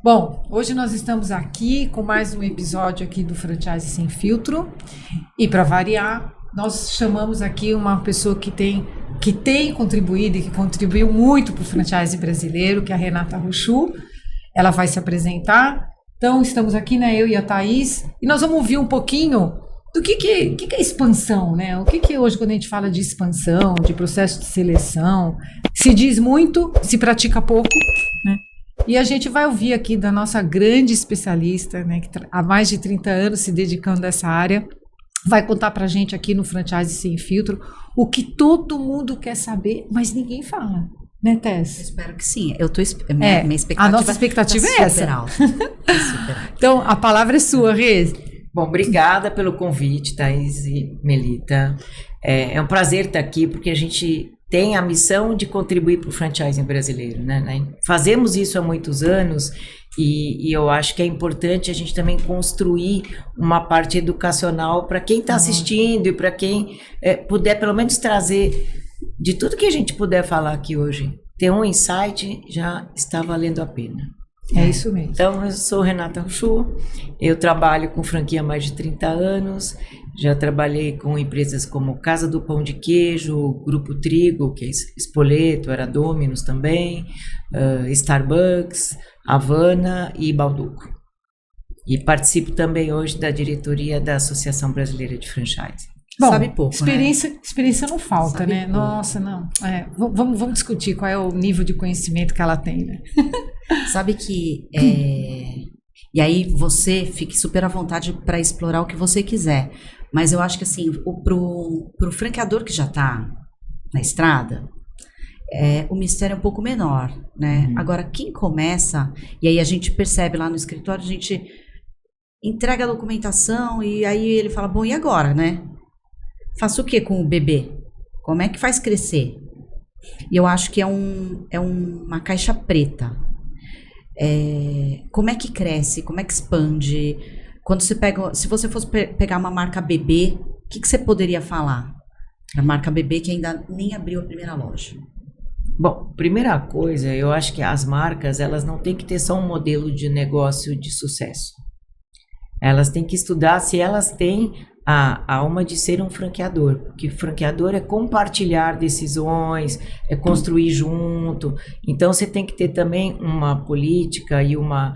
Bom, hoje nós estamos aqui com mais um episódio aqui do Franchise Sem Filtro e para variar, nós chamamos aqui uma pessoa que tem contribuído e que contribuiu muito para o franchise brasileiro, que é a Renata Rochu. Ela vai se apresentar. Então, estamos aqui, né, eu e a Thaís, e nós vamos ouvir um pouquinho do que é expansão, né? O que hoje, quando a gente fala de expansão, de processo de seleção, se diz muito, se pratica pouco, né? E a gente vai ouvir aqui da nossa grande especialista, né, que há mais de 30 anos se dedicando a essa área, vai contar pra gente aqui no Franchise Sem Filtro o que todo mundo quer saber, mas ninguém fala, né, Tess? Eu espero que sim. Minha expectativa, a nossa expectativa é essa. Alta. Super alta. Então, a palavra é sua, Rê. Bom, obrigada pelo convite, Thaís e Melita. É um prazer estar aqui, porque a gente tem a missão de contribuir para o franchising brasileiro, né? Fazemos isso há muitos anos e eu acho que é importante a gente também construir uma parte educacional para quem está assistindo e para quem puder pelo menos trazer de tudo que a gente puder falar aqui hoje. Ter um insight já está valendo a pena. É isso mesmo. Então, eu sou Renata Rochu, eu trabalho com franquia há mais de 30 anos, já trabalhei com empresas como Casa do Pão de Queijo, Grupo Trigo, que é Spoleto, era Domino's também, Starbucks, Havana e Balduco. E participo também hoje da diretoria da Associação Brasileira de Franchise. Bom, sabe pouco, experiência não falta, sabe né? pouco. Nossa, não. Vamos discutir qual é o nível de conhecimento que ela tem, né? Sabe que... E aí você fique super à vontade para explorar o que você quiser. Mas eu acho que assim, pro franqueador que já está na estrada, o mistério é um pouco menor, né? Agora, quem começa, e aí a gente percebe lá no escritório, a gente entrega a documentação e aí ele fala, bom, e agora, né? Faço o que com o bebê? Como é que faz crescer? E eu acho que é uma caixa preta. Como é que cresce? Como é que expande? Quando você se você fosse pegar uma marca bebê, o que você poderia falar da marca bebê que ainda nem abriu a primeira loja? Bom, primeira coisa, eu acho que as marcas, elas não têm que ter só um modelo de negócio de sucesso. Elas têm que estudar se elas têm a alma de ser um franqueador, porque franqueador é compartilhar decisões, é construir junto. Então você tem que ter também uma política e uma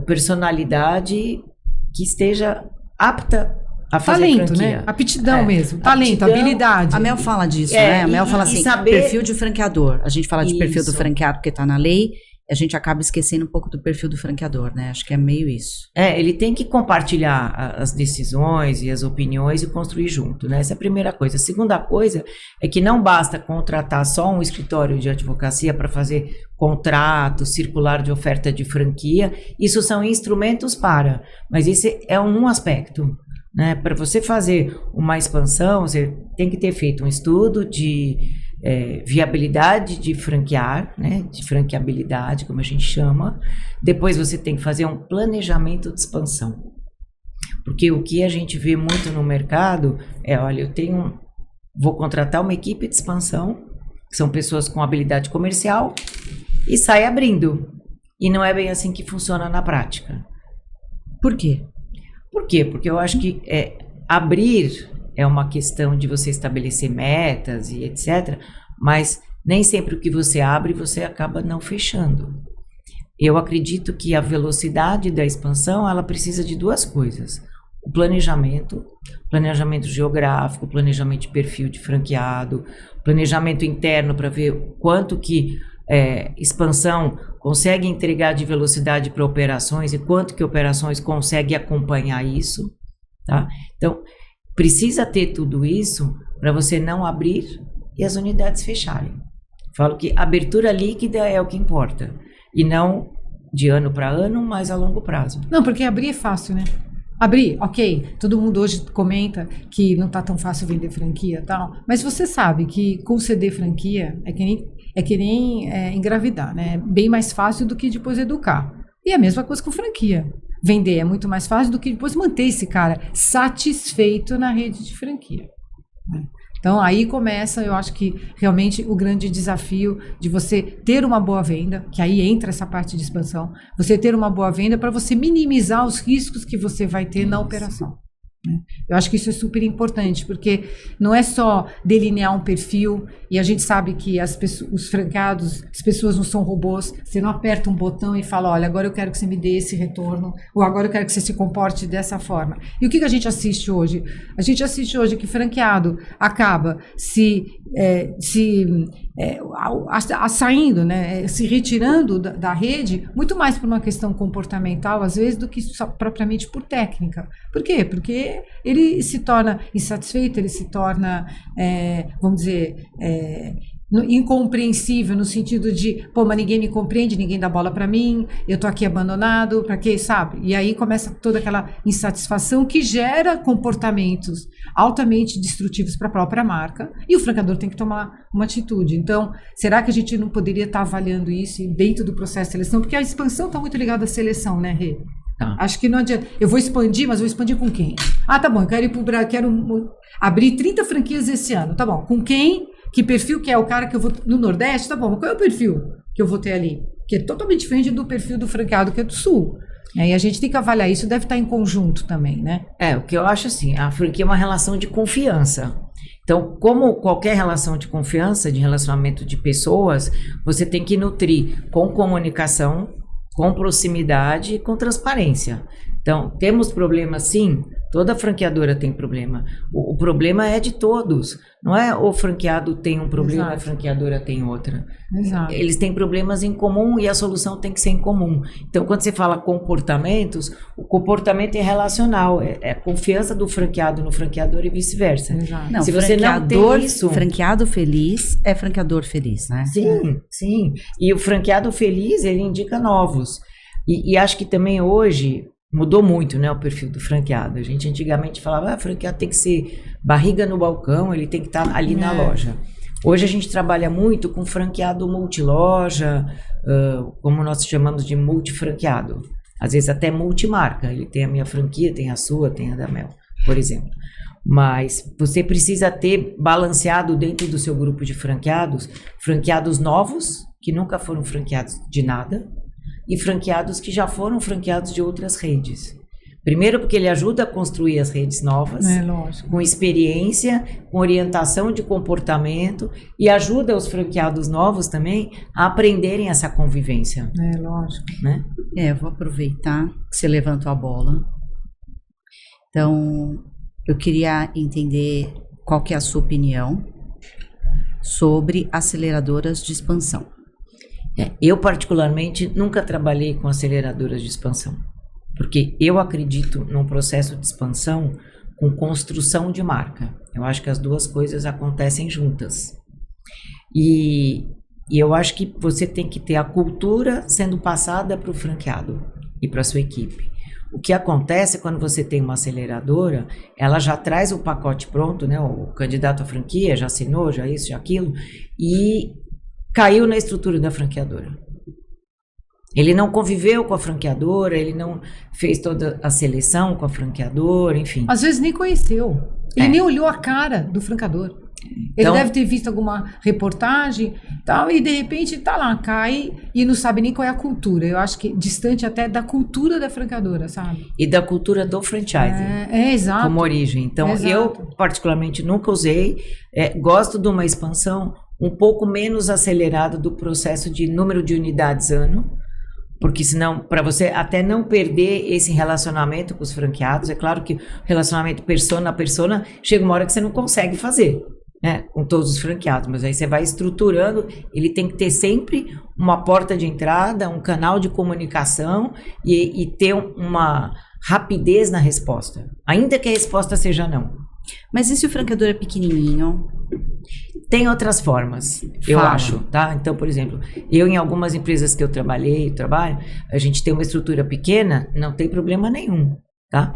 personalidade que esteja apta a fazer talento, franquia. né? Aptidão mesmo. Talento, habilidade. A Mel fala disso, né? A Mel fala assim, saber... perfil de franqueador. A gente fala de perfil do Isso. franqueado porque está na lei, a gente acaba esquecendo um pouco do perfil do franqueador, né? Acho que é meio isso. Ele tem que compartilhar as decisões e as opiniões e construir junto, né? Essa é a primeira coisa. A segunda coisa é que não basta contratar só um escritório de advocacia para fazer contrato, circular de oferta de franquia. Isso são instrumentos mas esse é um aspecto, né? Para você fazer uma expansão, você tem que ter feito um estudo de viabilidade de franquear, né, de franqueabilidade, como a gente chama. Depois você tem que fazer um planejamento de expansão. Porque o que a gente vê muito no mercado olha, vou contratar uma equipe de expansão, que são pessoas com habilidade comercial, e sai abrindo. E não é bem assim que funciona na prática. Por quê? Por quê? Porque eu acho que abrir é uma questão de você estabelecer metas e etc., mas nem sempre o que você abre, você acaba não fechando. Eu acredito que a velocidade da expansão, ela precisa de duas coisas. O planejamento geográfico, planejamento de perfil de franqueado, planejamento interno para ver quanto que expansão consegue entregar de velocidade para operações e quanto que operações consegue acompanhar isso, tá? Então, precisa ter tudo isso para você não abrir e as unidades fecharem. Falo que abertura líquida é o que importa. E não de ano para ano, mas a longo prazo. Não, porque abrir é fácil, né? Abrir, ok. Todo mundo hoje comenta que não tá tão fácil vender franquia e tal. Mas você sabe que conceder franquia é que nem engravidar, né? É bem mais fácil do que depois educar. E é a mesma coisa com franquia. Vender é muito mais fácil do que depois manter esse cara satisfeito na rede de franquia, né? Então, aí começa, eu acho que realmente o grande desafio de você ter uma boa venda, que aí entra essa parte de expansão, você ter uma boa venda para você minimizar os riscos que você vai ter na operação. Eu acho que isso é super importante, porque não é só delinear um perfil, e a gente sabe que os franqueados, as pessoas não são robôs, você não aperta um botão e fala, olha, agora eu quero que você me dê esse retorno, ou agora eu quero que você se comporte dessa forma. E o que a gente assiste hoje? A gente assiste hoje que franqueado acaba saindo, né, se retirando da rede, muito mais por uma questão comportamental, às vezes, do que só propriamente por técnica. Por quê? Porque ele se torna insatisfeito, ele se torna, vamos dizer, incompreensível no sentido de, pô, mas ninguém me compreende, ninguém dá bola para mim, eu tô aqui abandonado, para quê, sabe? E aí começa toda aquela insatisfação que gera comportamentos altamente destrutivos para a própria marca, e o franqueador tem que tomar uma atitude. Então, será que a gente não poderia estar avaliando isso dentro do processo de seleção? Porque a expansão está muito ligada à seleção, né, Rê? Acho que não adianta. Eu vou expandir, mas vou expandir com quem? Ah, tá bom, eu quero abrir 30 franquias esse ano. Tá bom, com quem? Que perfil que é o cara que eu vou no Nordeste? Tá bom, qual é o perfil que eu vou ter ali? Que é totalmente diferente do perfil do franqueado que é do Sul. E aí a gente tem que avaliar isso, deve estar em conjunto também, né? O que eu acho assim, a franquia é uma relação de confiança. Então, como qualquer relação de confiança, de relacionamento de pessoas, você tem que nutrir com comunicação, com proximidade e com transparência. Então, temos problemas sim, toda franqueadora tem problema. O problema é de todos, não é o franqueado tem um problema, Exato. A franqueadora tem outra. Exato. Eles têm problemas em comum e a solução tem que ser em comum. Então, quando você fala comportamentos, o comportamento é relacional, é confiança do franqueado no franqueador e vice-versa. Não, se você não tem isso... Franqueado feliz é franqueador feliz, né? Sim. E o franqueado feliz, ele indica novos. E acho que também hoje... Mudou muito, né, o perfil do franqueado. A gente antigamente falava, franqueado tem que ser barriga no balcão, ele tem que estar ali na loja. Hoje a gente trabalha muito com franqueado multiloja, como nós chamamos de multifranqueado. Às vezes até multimarca. Ele tem a minha franquia, tem a sua, tem a da Mel, por exemplo. Mas você precisa ter balanceado dentro do seu grupo de franqueados novos, que nunca foram franqueados de nada, e franqueados que já foram franqueados de outras redes. Primeiro porque ele ajuda a construir as redes novas, com experiência, com orientação de comportamento, e ajuda os franqueados novos também a aprenderem essa convivência. Lógico. Né? Eu vou aproveitar que você levantou a bola. Então, eu queria entender qual que é a sua opinião sobre aceleradoras de expansão. Eu, particularmente, nunca trabalhei com aceleradoras de expansão, porque eu acredito num processo de expansão com construção de marca. Eu acho que as duas coisas acontecem juntas. E eu acho que você tem que ter a cultura sendo passada para o franqueado e para a sua equipe. O que acontece quando você tem uma aceleradora, ela já traz o pacote pronto, né? O candidato à franquia já assinou, já isso, já aquilo, e caiu na estrutura da franqueadora. Ele não conviveu com a franqueadora, ele não fez toda a seleção com a franqueadora, enfim. Às vezes nem conheceu. Ele nem olhou a cara do franqueador. Ele deve ter visto alguma reportagem tal, e de repente tá lá, cai e não sabe nem qual é a cultura. Eu acho que distante até da cultura da franqueadora, sabe? E da cultura do franchise. Exato. Como origem. Então, eu particularmente nunca usei, gosto de uma expansão um pouco menos acelerada do processo de número de unidades ano, porque senão, para você até não perder esse relacionamento com os franqueados, é claro que o relacionamento persona a persona, chega uma hora que você não consegue fazer, né, com todos os franqueados, mas aí você vai estruturando, ele tem que ter sempre uma porta de entrada, um canal de comunicação e ter uma rapidez na resposta, ainda que a resposta seja não. Mas e se o franqueador é pequenininho? Tem outras formas, eu acho, tá? Então, por exemplo, eu em algumas empresas que eu trabalho, a gente tem uma estrutura pequena, não tem problema nenhum, tá?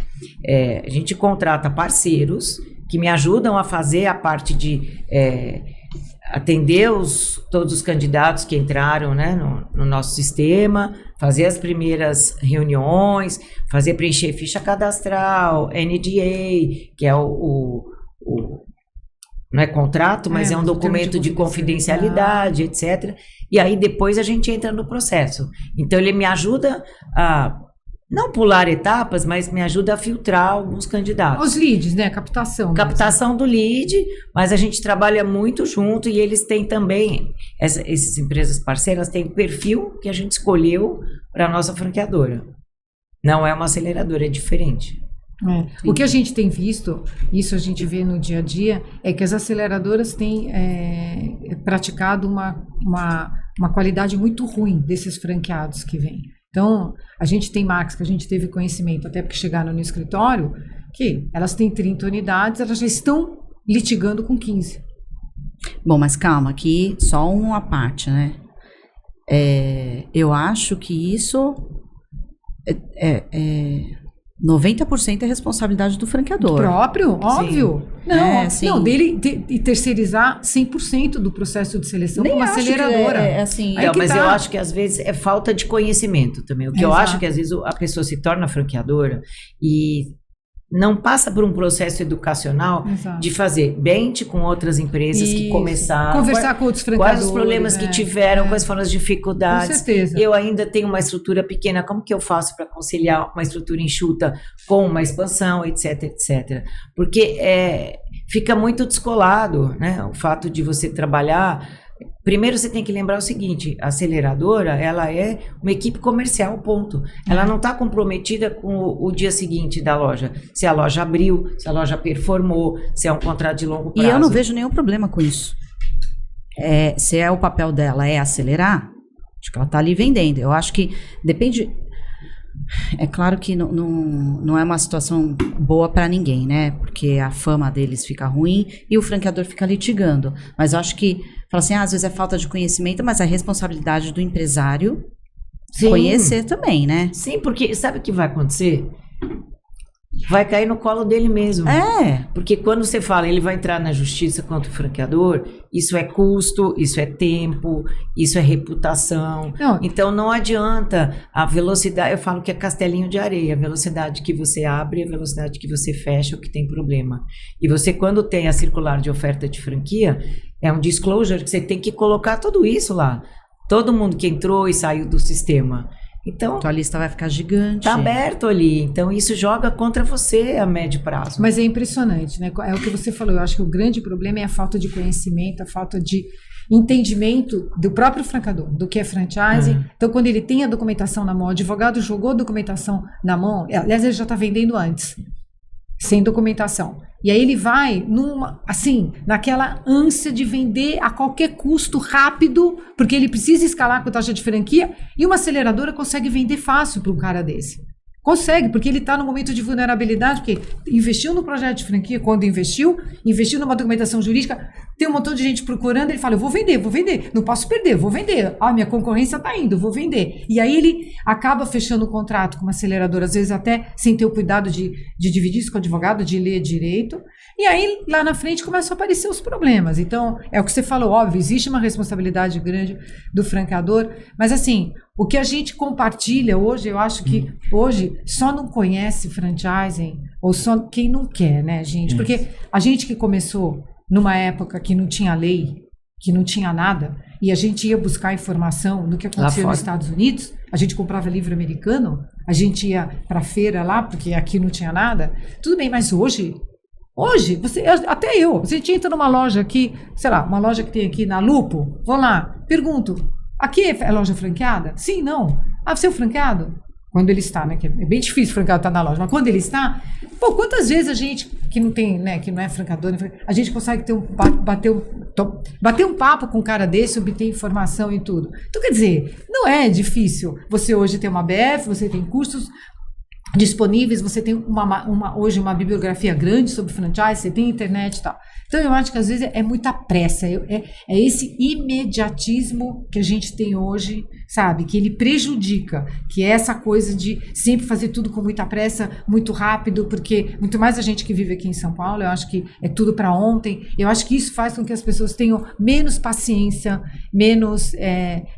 A gente contrata parceiros que me ajudam a fazer a parte de atender todos os candidatos que entraram, né, no nosso sistema, fazer as primeiras reuniões, preencher ficha cadastral, NDA, que é não é contrato, mas é um documento de confidencialidade, etc. E aí depois a gente entra no processo. Então ele me ajuda a não pular etapas, mas me ajuda a filtrar alguns candidatos. Os leads, né? Captação. Captação do lead, mas a gente trabalha muito junto e eles têm também, essas empresas parceiras têm o perfil que a gente escolheu para a nossa franqueadora. Não é uma aceleradora, é diferente. O que a gente tem visto, isso a gente vê no dia a dia, é que as aceleradoras têm praticado uma qualidade muito ruim desses franqueados que vêm. Então, a gente tem marcas que a gente teve conhecimento, até porque chegaram no escritório, que elas têm 30 unidades, elas já estão litigando com 15. Bom, mas calma, aqui só uma parte, né? Eu acho que isso 90% é responsabilidade do franqueador. Próprio, óbvio. Sim. Não, dele terceirizar 100% do processo de seleção para uma aceleradora. Assim, mas eu acho que às vezes é falta de conhecimento também. O que eu acho que às vezes a pessoa se torna franqueadora e não passa por um processo educacional de fazer bench com outras empresas que começaram. Conversar com outros franqueadores. Quais os problemas que tiveram, quais foram as dificuldades. Com certeza. Eu ainda tenho uma estrutura pequena, como que eu faço para conciliar uma estrutura enxuta com uma expansão, etc, etc. Porque fica muito descolado, né? O fato de você trabalhar... Primeiro você tem que lembrar o seguinte, a aceleradora, ela é uma equipe comercial, ponto. Ela não está comprometida com o dia seguinte da loja. Se a loja abriu, se a loja performou, se é um contrato de longo prazo. E eu não vejo nenhum problema com isso. Se o papel dela é acelerar, acho que ela está ali vendendo. Eu acho que depende... É claro que não é uma situação boa para ninguém, né? Porque a fama deles fica ruim e o franqueador fica litigando. Mas eu acho que, fala assim, às vezes é falta de conhecimento, mas é responsabilidade do empresário conhecer também, né? Sim, porque sabe o que vai acontecer? Vai cair no colo dele mesmo. Porque quando você fala, ele vai entrar na justiça contra o franqueador, isso é custo, isso é tempo, isso é reputação. Então não adianta a velocidade, eu falo que é castelinho de areia, a velocidade que você abre, a velocidade que você fecha, o que tem problema. E você, quando tem a circular de oferta de franquia, é um disclosure que você tem que colocar tudo isso lá. Todo mundo que entrou e saiu do sistema. Então, a lista vai ficar gigante. Tá aberto ali. Então, isso joga contra você a médio prazo. Mas é impressionante, né? É o que você falou. Eu acho que o grande problema é a falta de conhecimento, a falta de entendimento do próprio franqueador, do que é franchising. Então, quando ele tem a documentação na mão, o advogado jogou a documentação na mão, aliás, ele já está vendendo antes, sem documentação. E aí ele vai naquela ânsia de vender a qualquer custo rápido, porque ele precisa escalar com a taxa de franquia, e uma aceleradora consegue vender fácil para um cara desse. Consegue, porque ele está no momento de vulnerabilidade, porque investiu no projeto de franquia, quando investiu numa documentação jurídica, tem um montão de gente procurando, ele fala, eu vou vender, não posso perder, vou vender. Minha concorrência está indo, vou vender. E aí ele acaba fechando o contrato com uma aceleradora, às vezes até sem ter o cuidado de dividir isso com o advogado, de ler direito. E aí, lá na frente, começam a aparecer os problemas. Então, é o que você falou, óbvio, existe uma responsabilidade grande do franqueador, mas assim, o que a gente compartilha hoje, eu acho que hoje só não conhece franchising, ou só quem não quer, né, gente? Porque a gente que começou numa época que não tinha lei, que não tinha nada, e a gente ia buscar informação do que acontecia nos Estados Unidos, a gente comprava livro americano, a gente ia pra feira lá, porque aqui não tinha nada, tudo bem, mas hoje, você entra numa loja aqui, sei lá, uma loja que tem aqui na Lupo, vou lá, pergunto, aqui é loja franqueada? Sim, não. Você é o franqueado? Quando ele está, né? Que é bem difícil o franqueado estar na loja, mas quando ele está, quantas vezes a gente, que não tem, né, que não é franqueador, a gente consegue bater um papo com um cara desse, obter informação e tudo. Então, quer dizer, não é difícil. Você hoje tem uma BF, você tem cursos disponíveis, você tem hoje uma bibliografia grande sobre franchise, você tem internet e tal. Então, eu acho que às vezes é muita pressa, é esse imediatismo que a gente tem hoje, sabe, que ele prejudica, que é essa coisa de sempre fazer tudo com muita pressa, muito rápido, porque muito mais a gente que vive aqui em São Paulo, eu acho que é tudo para ontem, eu acho que isso faz com que as pessoas tenham menos paciência, menos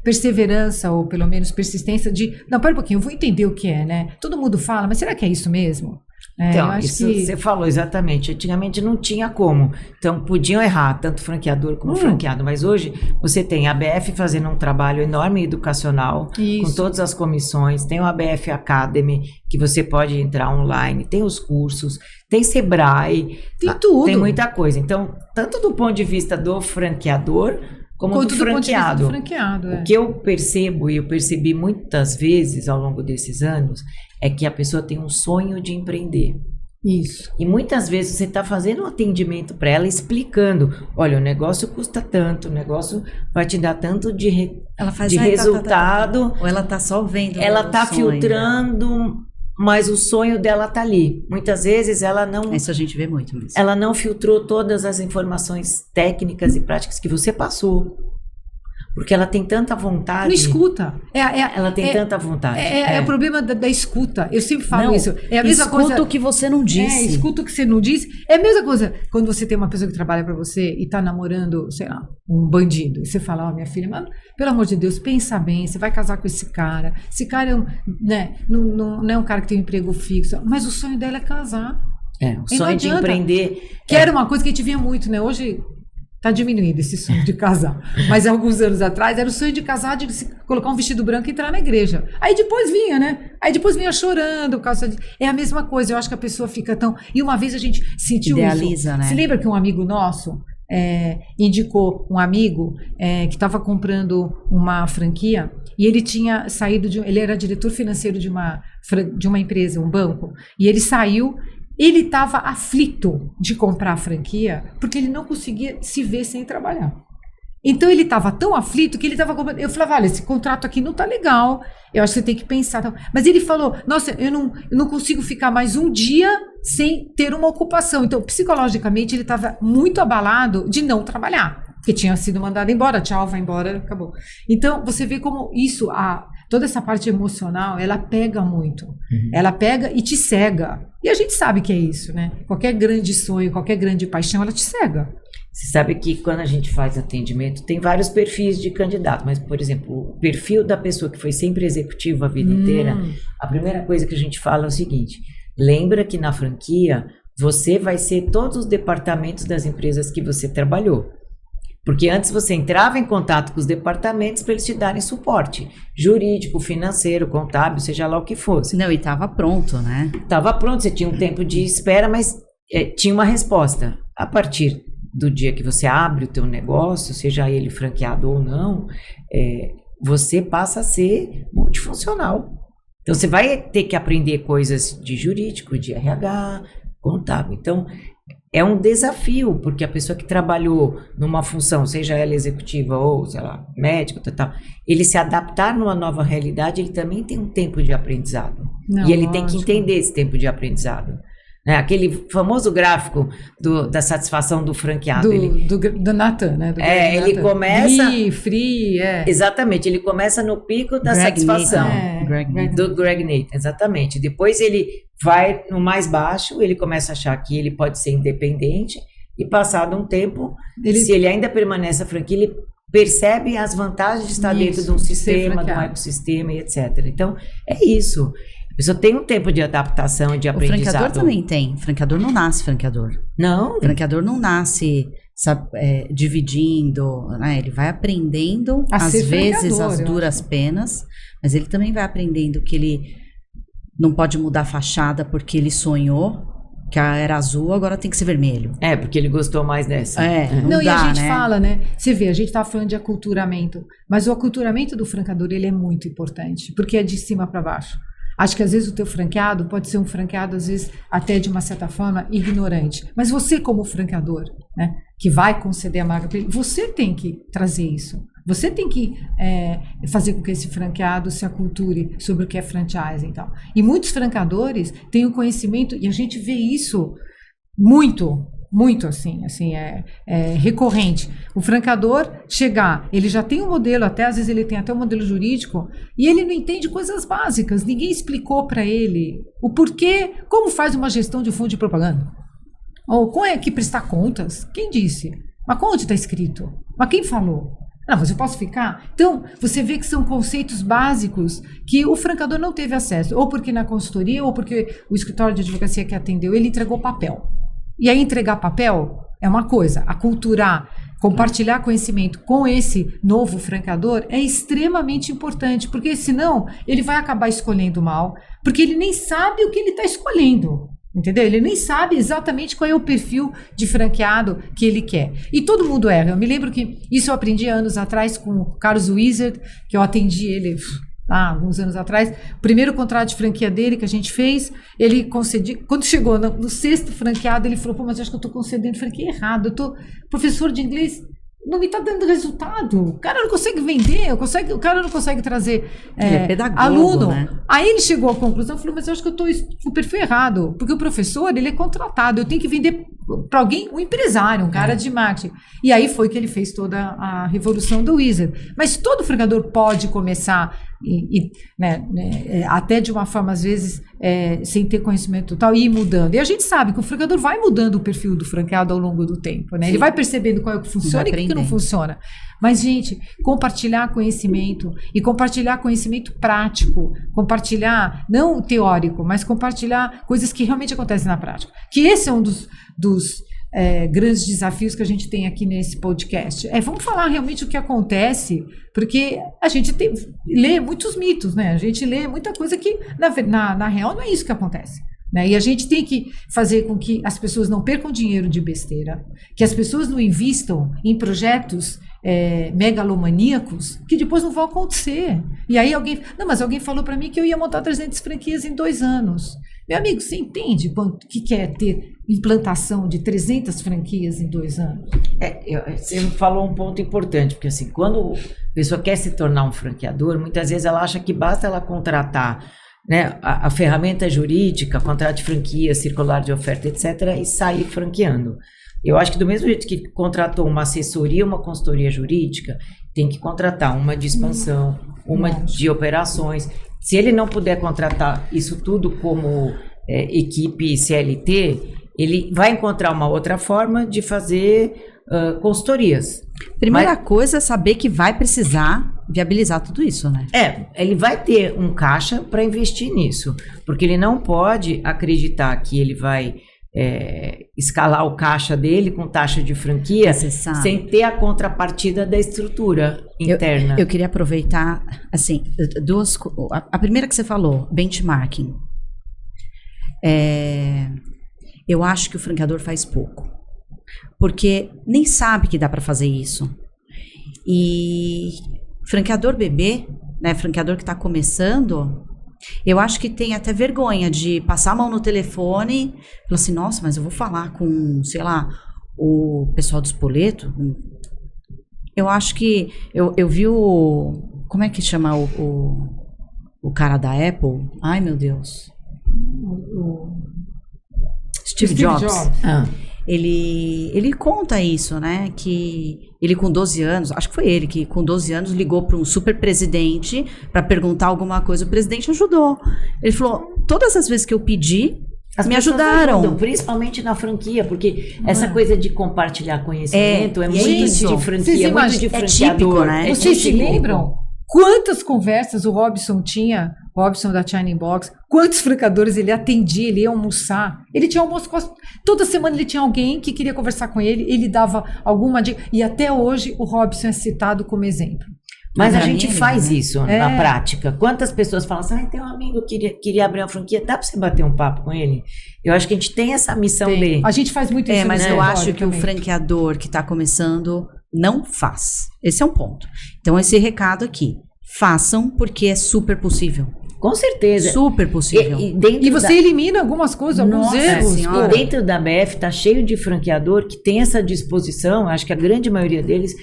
perseverança, ou pelo menos persistência de, não, pera um pouquinho, eu vou entender o que é, né? Todo mundo fala, mas será que é isso mesmo? Então, isso você falou exatamente. Antigamente não tinha como. Então, podiam errar, tanto franqueador como franqueado. Mas hoje, você tem a ABF fazendo um trabalho enorme educacional, com todas as comissões. Tem o ABF Academy, que você pode entrar online. Tem os cursos. Tem Sebrae. Tem tudo. Tem muita coisa. Então, tanto do ponto de vista do franqueador, como do franqueado. O que eu percebo, e eu percebi muitas vezes ao longo desses anos, é que a pessoa tem um sonho de empreender. Isso. E muitas vezes você está fazendo um atendimento para ela, explicando, olha, o negócio custa tanto, o negócio vai te dar tanto de resultado. Ou ela está só vendo. Ela está filtrando, mas o sonho dela está ali. Muitas vezes ela não... Isso a gente vê muito mesmo. Ela não filtrou todas as informações técnicas e práticas que você passou. Porque ela tem tanta vontade. Não escuta. Ela tem tanta vontade. É o problema da escuta. Eu sempre falo isso. É a mesma coisa. Escuta o que você não disse. Escuta o que você não disse. É a mesma coisa quando você tem uma pessoa que trabalha pra você e tá namorando, sei lá, um bandido. E você fala, minha filha, mano, pelo amor de Deus, pensa bem, você vai casar com esse cara. Esse cara não é um cara que tem um emprego fixo, mas o sonho dela é casar. O sonho de empreender. Que era uma coisa que a gente via muito, né? Hoje tá diminuindo esse sonho de casar. Mas há alguns anos atrás era o sonho de casar, de colocar um vestido branco e entrar na igreja. Aí depois vinha, né? Aí depois vinha chorando. É a mesma coisa. Eu acho que a pessoa fica tão... E uma vez a gente sentiu Idealiza, isso. Né? Você lembra que um amigo nosso indicou um amigo que estava comprando uma franquia e ele tinha saído ele era diretor financeiro de uma empresa, um banco, e ele saiu. Ele estava aflito de comprar a franquia porque ele não conseguia se ver sem trabalhar. Então ele estava tão aflito que ele estava comprando. Eu falava, olha, esse contrato aqui não tá legal, eu acho que você tem que pensar. Mas ele falou, nossa, eu não consigo ficar mais um dia sem ter uma ocupação. Então, psicologicamente, ele estava muito abalado de não trabalhar, porque tinha sido mandado embora, tchau, vai embora, acabou. Então, você vê como isso, toda essa parte emocional, ela pega muito. Ela pega e te cega. E a gente sabe que é isso, né? Qualquer grande sonho, qualquer grande paixão, ela te cega. Você sabe que quando a gente faz atendimento, tem vários perfis de candidato, mas, por exemplo, o perfil da pessoa que foi sempre executiva a vida inteira, a primeira coisa que a gente fala é o seguinte, lembra que na franquia, você vai ser todos os departamentos das empresas que você trabalhou. Porque antes você entrava em contato com os departamentos para eles te darem suporte jurídico, financeiro, contábil, seja lá o que fosse. Não, e estava pronto, né? Estava pronto, você tinha um tempo de espera, mas tinha uma resposta. A partir do dia que você abre o teu negócio, seja ele franqueado ou não, você passa a ser multifuncional. Então você vai ter que aprender coisas de jurídico, de RH, contábil. Então é um desafio, porque a pessoa que trabalhou numa função, seja ela executiva ou, sei lá, médico, ele se adaptar numa nova realidade, ele também tem um tempo de aprendizado. E ele tem que entender esse tempo de aprendizado. Aquele famoso gráfico da satisfação do franqueado. Do Nathan, né? Ele Nathan. começa... Free. Exatamente, ele começa no pico da satisfação. Do Greg Nathan, exatamente. Depois ele vai no mais baixo, ele começa a achar que ele pode ser independente e passado um tempo, se ele ainda permanece a franquia, ele percebe as vantagens de estar dentro de um sistema, de um ecossistema e etc. Então, é isso. A pessoa tem um tempo de adaptação e de aprendizado. O franqueador também tem. Franqueador não nasce franqueador. Não? Franqueador não nasce dividindo, né? Ele vai aprendendo, às vezes, as duras penas, mas ele também vai aprendendo que ele não pode mudar a fachada porque ele sonhou que era azul, agora tem que ser vermelho. Porque ele gostou mais dessa. Não, e a gente fala, né? Você vê, a gente estava falando de aculturamento, mas o aculturamento do franqueador, ele é muito importante, porque é de cima para baixo. Acho que às vezes o teu franqueado pode ser um franqueado, às vezes até de uma certa forma ignorante. Mas você como franqueador, né, que vai conceder a marca para ele, você tem que trazer isso. Você tem que fazer com que esse franqueado se aculture sobre o que é franchising e tal. E muitos franqueadores têm o conhecimento, e a gente vê isso muito assim, é recorrente. O franqueador chegar, ele já tem um modelo, às vezes ele tem até um modelo jurídico, e ele não entende coisas básicas. Ninguém explicou para ele o porquê, como faz uma gestão de fundo de propaganda. Ou como é que prestar contas? Quem disse? Mas onde está escrito? Mas quem falou? Não, mas eu posso ficar? Então, você vê que são conceitos básicos que o franqueador não teve acesso, ou porque na consultoria, ou porque o escritório de advocacia que atendeu, ele entregou papel. E aí entregar papel é uma coisa, aculturar, compartilhar conhecimento com esse novo franqueador é extremamente importante, porque senão ele vai acabar escolhendo mal, porque ele nem sabe o que ele está escolhendo. Entendeu? Ele nem sabe exatamente qual é o perfil de franqueado que ele quer. E todo mundo erra. Eu me lembro que isso eu aprendi anos atrás com o Carlos Wizard, que eu atendi ele há alguns anos atrás. O primeiro contrato de franquia dele que a gente fez, ele concedeu. Quando chegou no 6º franqueado, ele falou: pô, mas eu acho que eu estou concedendo franquia errado. Eu estou professor de inglês. Não me está dando resultado. O cara não consegue vender, o cara não consegue trazer pedagogo, aluno. Né? Aí ele chegou à conclusão e falou: mas eu acho que eu estou com o perfil errado, porque o professor ele é contratado, eu tenho que vender para alguém, um empresário, um cara de marketing. E aí foi que ele fez toda a revolução do Wizard. Mas todo franqueador pode começar, até de uma forma, às vezes, sem ter conhecimento total, e ir mudando. E a gente sabe que o franqueador vai mudando o perfil do franqueado ao longo do tempo, né? Ele vai percebendo qual é o que funciona e o que não funciona. Mas, gente, compartilhar conhecimento e compartilhar conhecimento prático, compartilhar, não teórico, mas compartilhar coisas que realmente acontecem na prática. Que esse é um dos grandes desafios que a gente tem aqui nesse podcast. Vamos falar realmente o que acontece, porque a gente lê muitos mitos, né? A gente lê muita coisa que, na real, não é isso que acontece. Né? E a gente tem que fazer com que as pessoas não percam dinheiro de besteira, que as pessoas não invistam em projetos megalomaníacos que depois não vão acontecer. E aí alguém falou para mim que eu ia montar 300 franquias em 2 anos. Meu amigo, você entende quanto que é ter implantação de 300 franquias em 2 anos? Você falou um ponto importante, porque assim, quando a pessoa quer se tornar um franqueador, muitas vezes ela acha que basta ela contratar, né, a ferramenta jurídica, contrato de franquia, circular de oferta, etc., e sair franqueando. Eu acho que do mesmo jeito que contratou uma assessoria, uma consultoria jurídica, tem que contratar uma de expansão, uma de operações. Se ele não puder contratar isso tudo como equipe CLT, ele vai encontrar uma outra forma de fazer consultorias. Primeira coisa é saber que vai precisar viabilizar tudo isso, né? Ele vai ter um caixa para investir nisso, porque ele não pode acreditar que ele vai escalar o caixa dele com taxa de franquia sem ter a contrapartida da estrutura interna. Eu queria aproveitar, assim, a primeira que você falou, benchmarking. Eu acho que o franqueador faz pouco, porque nem sabe que dá para fazer isso. E franqueador bebê, né, franqueador que está começando, eu acho que tem até vergonha de passar a mão no telefone e falar assim: nossa, mas eu vou falar com, sei lá, o pessoal do Spoleto. Eu acho que eu vi como é que chama o cara da Apple? Ai, meu Deus. Steve Jobs. Ele conta isso, né? Que ele com 12 anos, acho que foi ele que com 12 anos ligou para um super presidente para perguntar alguma coisa. O presidente ajudou. Ele falou: todas as vezes que eu pedi, me ajudaram. Ajudam, principalmente na franquia, porque essa coisa de compartilhar conhecimento é muito de franquia, muito de franqueador. Típico, né? Vocês se lembram quantas conversas o Robson tinha? Robson da Shining Box, quantos franqueadores ele atendia, ele ia almoçar. Ele tinha almoço toda semana, ele tinha alguém que queria conversar com ele, ele dava alguma dica, e até hoje o Robson é citado como exemplo. Mas a gente faz isso na prática. Quantas pessoas falam assim: tem um amigo que queria abrir uma franquia, dá para você bater um papo com ele? Eu acho que a gente tem essa missão de... A gente faz muito isso. Mas eu acho que o franqueador que está começando não faz. Esse é um ponto. Então, esse recado aqui: façam, porque é super possível. Com certeza. Super possível. E você elimina algumas coisas, alguns erros. E dentro da BF tá cheio de franqueador que tem essa disposição, acho que a grande maioria deles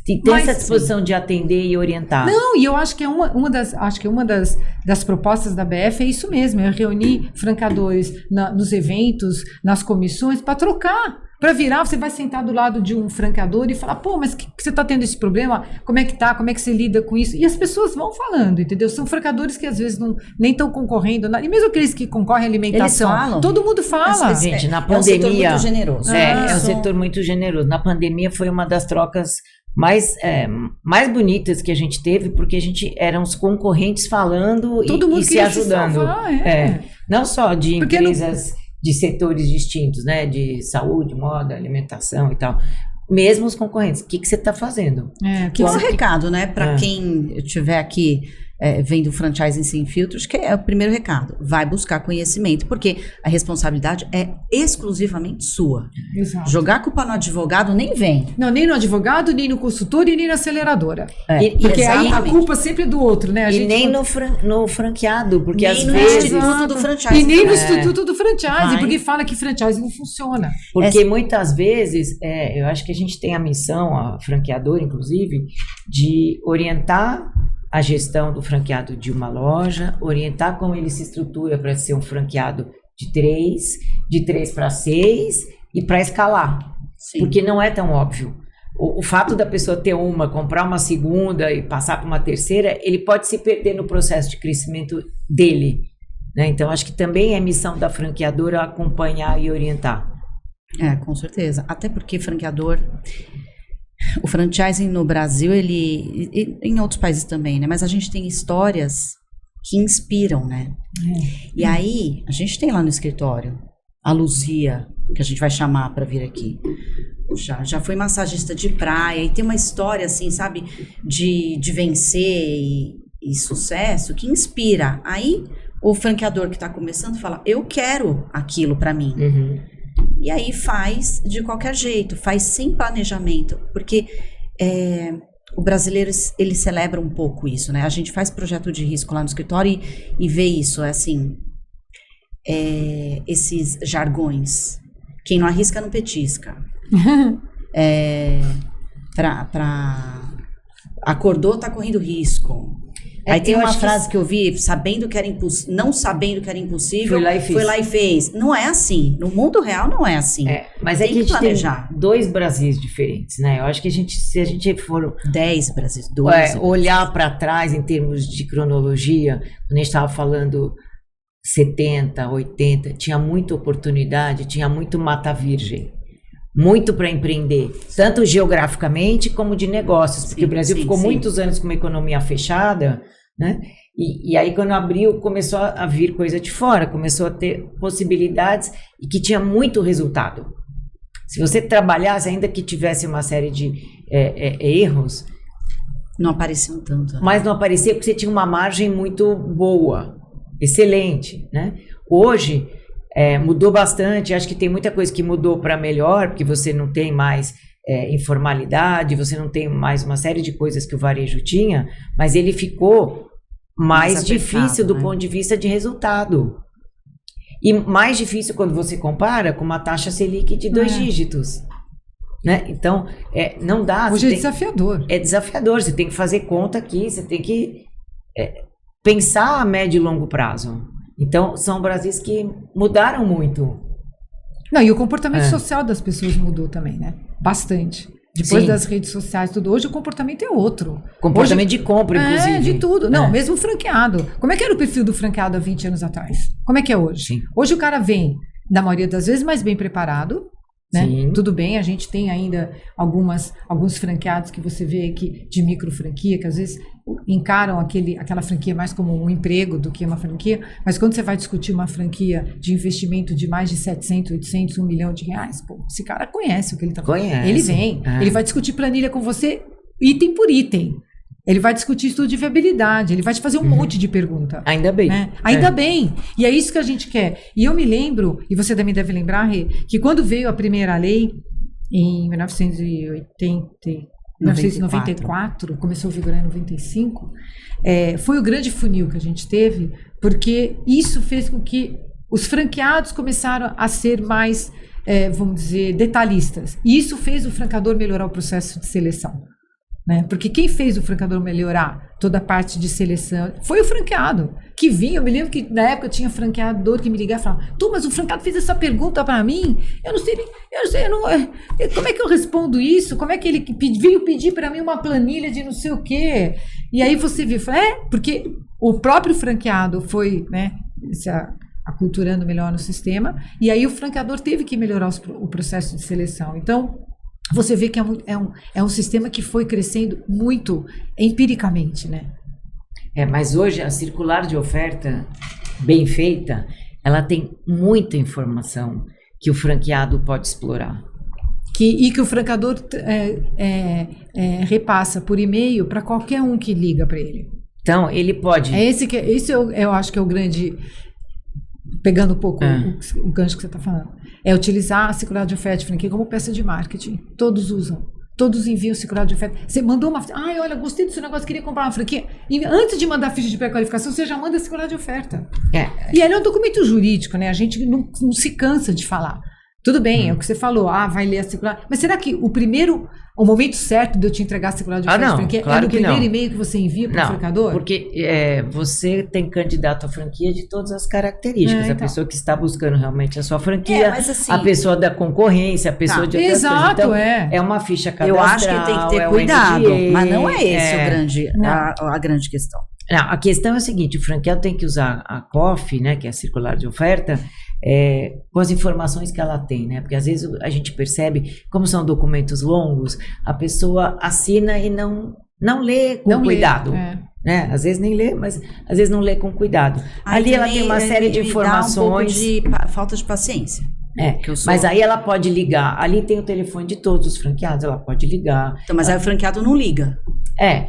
tem essa disposição de atender e orientar. Não, e eu acho que uma das propostas da BF é isso mesmo, é reunir franqueadores nos eventos, nas comissões, para trocar. Para virar, você vai sentar do lado de um franqueador e falar: pô, mas que você está tendo esse problema? Como é que tá? Como é que você lida com isso? E as pessoas vão falando, entendeu? São franqueadores que às vezes nem estão concorrendo. E mesmo aqueles que concorrem à alimentação, eles falam. Todo mundo fala. Gente, na pandemia... É um setor muito generoso. É um setor muito generoso. Na pandemia foi uma das trocas mais bonitas que a gente teve, porque a gente eram os concorrentes falando e se ajudando. Salvar, Não só de Porque empresas de setores distintos, né? De saúde, moda, alimentação e tal. Mesmo os concorrentes. O que você está fazendo? Que é um recado, né? Para quem estiver aqui vendo o Franchising Sem Filtros, que é o primeiro recado. Vai buscar conhecimento, porque a responsabilidade é exclusivamente sua. Exato. Jogar a culpa no advogado nem vem. Não, nem no advogado, nem no consultor e nem na aceleradora. Porque aí a culpa sempre é do outro, né? Nem no franqueado, porque nem às no vezes... Instituto do Franchising. E nem no Instituto do Franchising, porque fala que franchising não funciona. Porque muitas vezes, eu acho que a gente tem a missão, a franqueadora, inclusive, de orientar a gestão do franqueado de uma loja, orientar como ele se estrutura para ser um franqueado de 3 para 6 e para escalar. Sim. Porque não é tão óbvio. O fato da pessoa ter comprar uma segunda e passar para uma terceira, ele pode se perder no processo de crescimento dele. Né? Então, acho que também é missão da franqueadora acompanhar e orientar. Com certeza. Até porque franqueador... O franchising no Brasil, e em outros países também, né? Mas a gente tem histórias que inspiram, né? E aí, a gente tem lá no escritório a Luzia, que a gente vai chamar para vir aqui. Já foi massagista de praia e tem uma história, assim, sabe? De vencer e sucesso que inspira. Aí, o franqueador que está começando fala, eu quero aquilo para mim. Uhum. E aí faz de qualquer jeito, faz sem planejamento, porque o brasileiro, ele celebra um pouco isso, né? A gente faz projeto de risco lá no escritório e vê isso, esses jargões. Quem não arrisca não petisca. Acordou, tá correndo risco. Aí tem uma frase que eu vi, não sabendo que era impossível, foi lá e fez. Não é assim. No mundo real não é assim. Mas tem que a gente planejar. tem 2 Brasis diferentes, né? Eu acho que se a gente for 10 Brasis, 12 olhar para trás em termos de cronologia, quando a gente estava falando 70, 80, tinha muita oportunidade, tinha muito mata virgem. Muito para empreender, tanto geograficamente como de negócios, porque o Brasil ficou muitos anos com uma economia fechada, né? E aí quando abriu, começou a vir coisa de fora, começou a ter possibilidades e que tinha muito resultado. Se você trabalhasse, ainda que tivesse uma série de erros... Não apareciam tanto. Né? Mas não aparecia porque você tinha uma margem muito boa, excelente, né? Hoje... mudou bastante, acho que tem muita coisa que mudou para melhor, porque você não tem mais informalidade, você não tem mais uma série de coisas que o varejo tinha, mas ele ficou mais difícil do ponto de vista de resultado. E mais difícil quando você compara com uma taxa Selic de 2 dígitos. Né? Então, não dá... Hoje é desafiador. É desafiador, você tem que fazer conta aqui, você tem que pensar a médio e longo prazo. Então, são Brasis que mudaram muito. Não, e o comportamento social das pessoas mudou também, né? Bastante. Depois das redes sociais, tudo. Hoje o comportamento é outro. Comportamento de compra, inclusive. De tudo. Não, mesmo franqueado. Como é que era o perfil do franqueado há 20 anos atrás? Como é que é hoje? Sim. Hoje o cara vem, na maioria das vezes, mais bem preparado. Né? Sim. Tudo bem, a gente tem ainda alguns franqueados que você vê aqui de micro franquia, que às vezes encaram aquela franquia mais como um emprego do que uma franquia, mas quando você vai discutir uma franquia de investimento de mais de 700, 800, 1 milhão de reais, pô, esse cara conhece o que ele está fazendo. Ele vem, ele vai discutir planilha com você item por item. Ele vai discutir estudo de viabilidade, ele vai te fazer um monte de pergunta. Ainda bem. Né? Ainda bem. E é isso que a gente quer. E eu me lembro, e você também deve lembrar, Rê, que quando veio a primeira lei, em 1994, começou a vigorar em 95, foi o grande funil que a gente teve, porque isso fez com que os franqueados começaram a ser mais, vamos dizer, detalhistas. E isso fez o franqueador melhorar o processo de seleção. Né? Porque quem fez o franqueador melhorar toda a parte de seleção foi o franqueado, que vinha. Eu me lembro que na época tinha franqueador que me ligava e falava: mas o franqueado fez essa pergunta para mim, eu não sei, como é que eu respondo isso? Como é que ele veio pedir para mim uma planilha de não sei o quê? E aí você viu, porque o próprio franqueado foi, né, aculturando melhor no sistema, e aí o franqueador teve que melhorar o processo de seleção. Então, você vê que é um sistema que foi crescendo muito empiricamente, né? Mas hoje a circular de oferta bem feita, ela tem muita informação que o franqueado pode explorar. E que o franqueador repassa por e-mail para qualquer um que liga para ele. Então, ele pode... Esse eu acho que é o grande... Pegando um pouco o gancho que você está falando. É utilizar a circular de oferta de franquia como peça de marketing. Todos usam. Todos enviam circular de oferta. Você mandou uma... olha, gostei desse negócio, queria comprar uma franquia. E antes de mandar a ficha de pré-qualificação, você já manda a circular de oferta. E ele é um documento jurídico, né? A gente não se cansa de falar. Tudo bem, é o que você falou. Vai ler a circular. Mas será que o momento certo de eu te entregar a circular de oferta de franquia claro é no primeiro não. e-mail que você envia para o franqueador? Porque você tem candidato à franquia de todas as características. Então. A pessoa que está buscando realmente a sua franquia, mas assim, a pessoa da concorrência, a pessoa de outras coisas. Então, é uma ficha cadastral. Eu acho que tem que ter cuidado, mas não é esse a grande questão. Não, a questão é o seguinte, o franqueado tem que usar a COF, né, que é a circular de oferta, com as informações que ela tem, né? Porque às vezes a gente percebe, como são documentos longos, a pessoa assina e não lê com cuidado. Né? Às vezes nem lê, mas às vezes não lê com cuidado. Ali ela tem uma série de informações. Um pouco de falta de paciência. Mas aí ela pode ligar. Ali tem o telefone de todos os franqueados, ela pode ligar. Então, mas aí o franqueado não liga.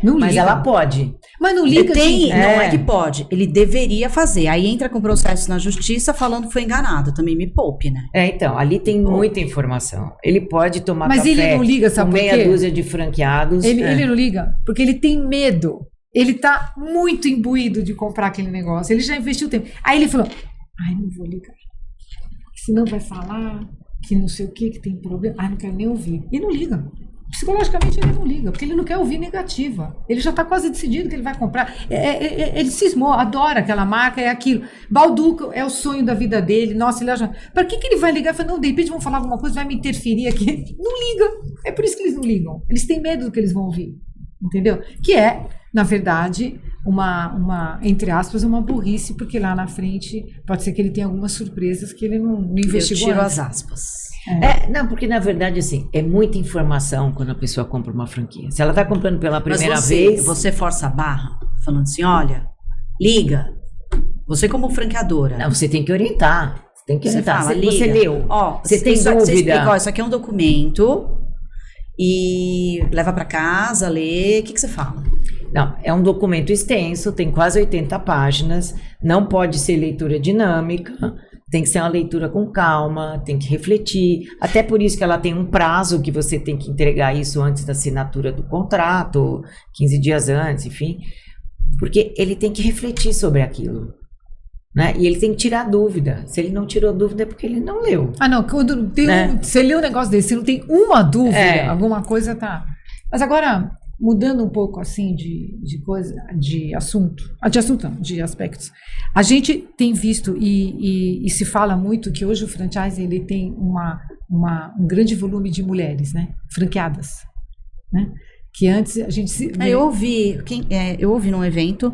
Não mas liga. Ela pode. Mas não liga. Não é que pode. Ele deveria fazer. Aí entra com processo na justiça falando que foi enganado. Também me poupe, né? Então, ali tem muita informação. Ele pode tomar mas café ele não liga, sabe com por quê? meia dúzia de franqueados. Ele não liga, porque ele tem medo. Ele tá muito imbuído de comprar aquele negócio. Ele já investiu tempo. Aí ele falou, não vou ligar. Senão vai falar que não sei o que tem problema. Não quero nem ouvir. E não liga. Psicologicamente ele não liga, porque ele não quer ouvir negativa. Ele já está quase decidido que ele vai comprar. Ele cismou, adora aquela marca, é aquilo. Balduco é o sonho da vida dele. Nossa, ele acha... Para que ele vai ligar? Fala, não, de repente vão falar alguma coisa, vai me interferir aqui. Não liga. É por isso que eles não ligam. Eles têm medo do que eles vão ouvir. Entendeu? Que é, na verdade, entre aspas, uma burrice, porque lá na frente pode ser que ele tenha algumas surpresas que ele não investigou. Eu tiro as aspas. Não, porque na verdade, assim, é muita informação quando a pessoa compra uma franquia. Se ela está comprando pela primeira vez... Você força a barra, falando assim, olha, liga. Você como franqueadora... Não, você tem que orientar. Você tem que orientar. Fala, você leu. Você tem dúvida. Você explica, isso aqui é um documento e leva para casa, lê. O que você fala? Não, é um documento extenso, tem quase 80 páginas, não pode ser leitura dinâmica, tem que ser uma leitura com calma, tem que refletir. Até por isso que ela tem um prazo que você tem que entregar isso antes da assinatura do contrato, 15 dias antes, enfim. Porque ele tem que refletir sobre aquilo. Né? E ele tem que tirar dúvida. Se ele não tirou dúvida é porque ele não leu. Não, quando tem você lê um negócio desse, se não tem uma dúvida, alguma coisa tá... Mas agora... Mudando um pouco assim de aspectos. A gente tem visto e se fala muito que hoje o franchise ele tem um grande volume de mulheres, né? Franqueadas, né? Que antes a gente eu ouvi num evento,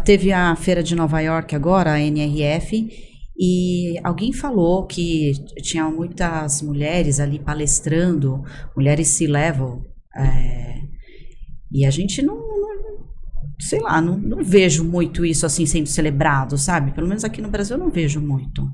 teve a feira de Nova York agora, a NRF, e alguém falou que tinha muitas mulheres ali palestrando, mulheres C-level, e a gente não vejo muito isso assim sendo celebrado, sabe? Pelo menos aqui no Brasil eu não vejo muito.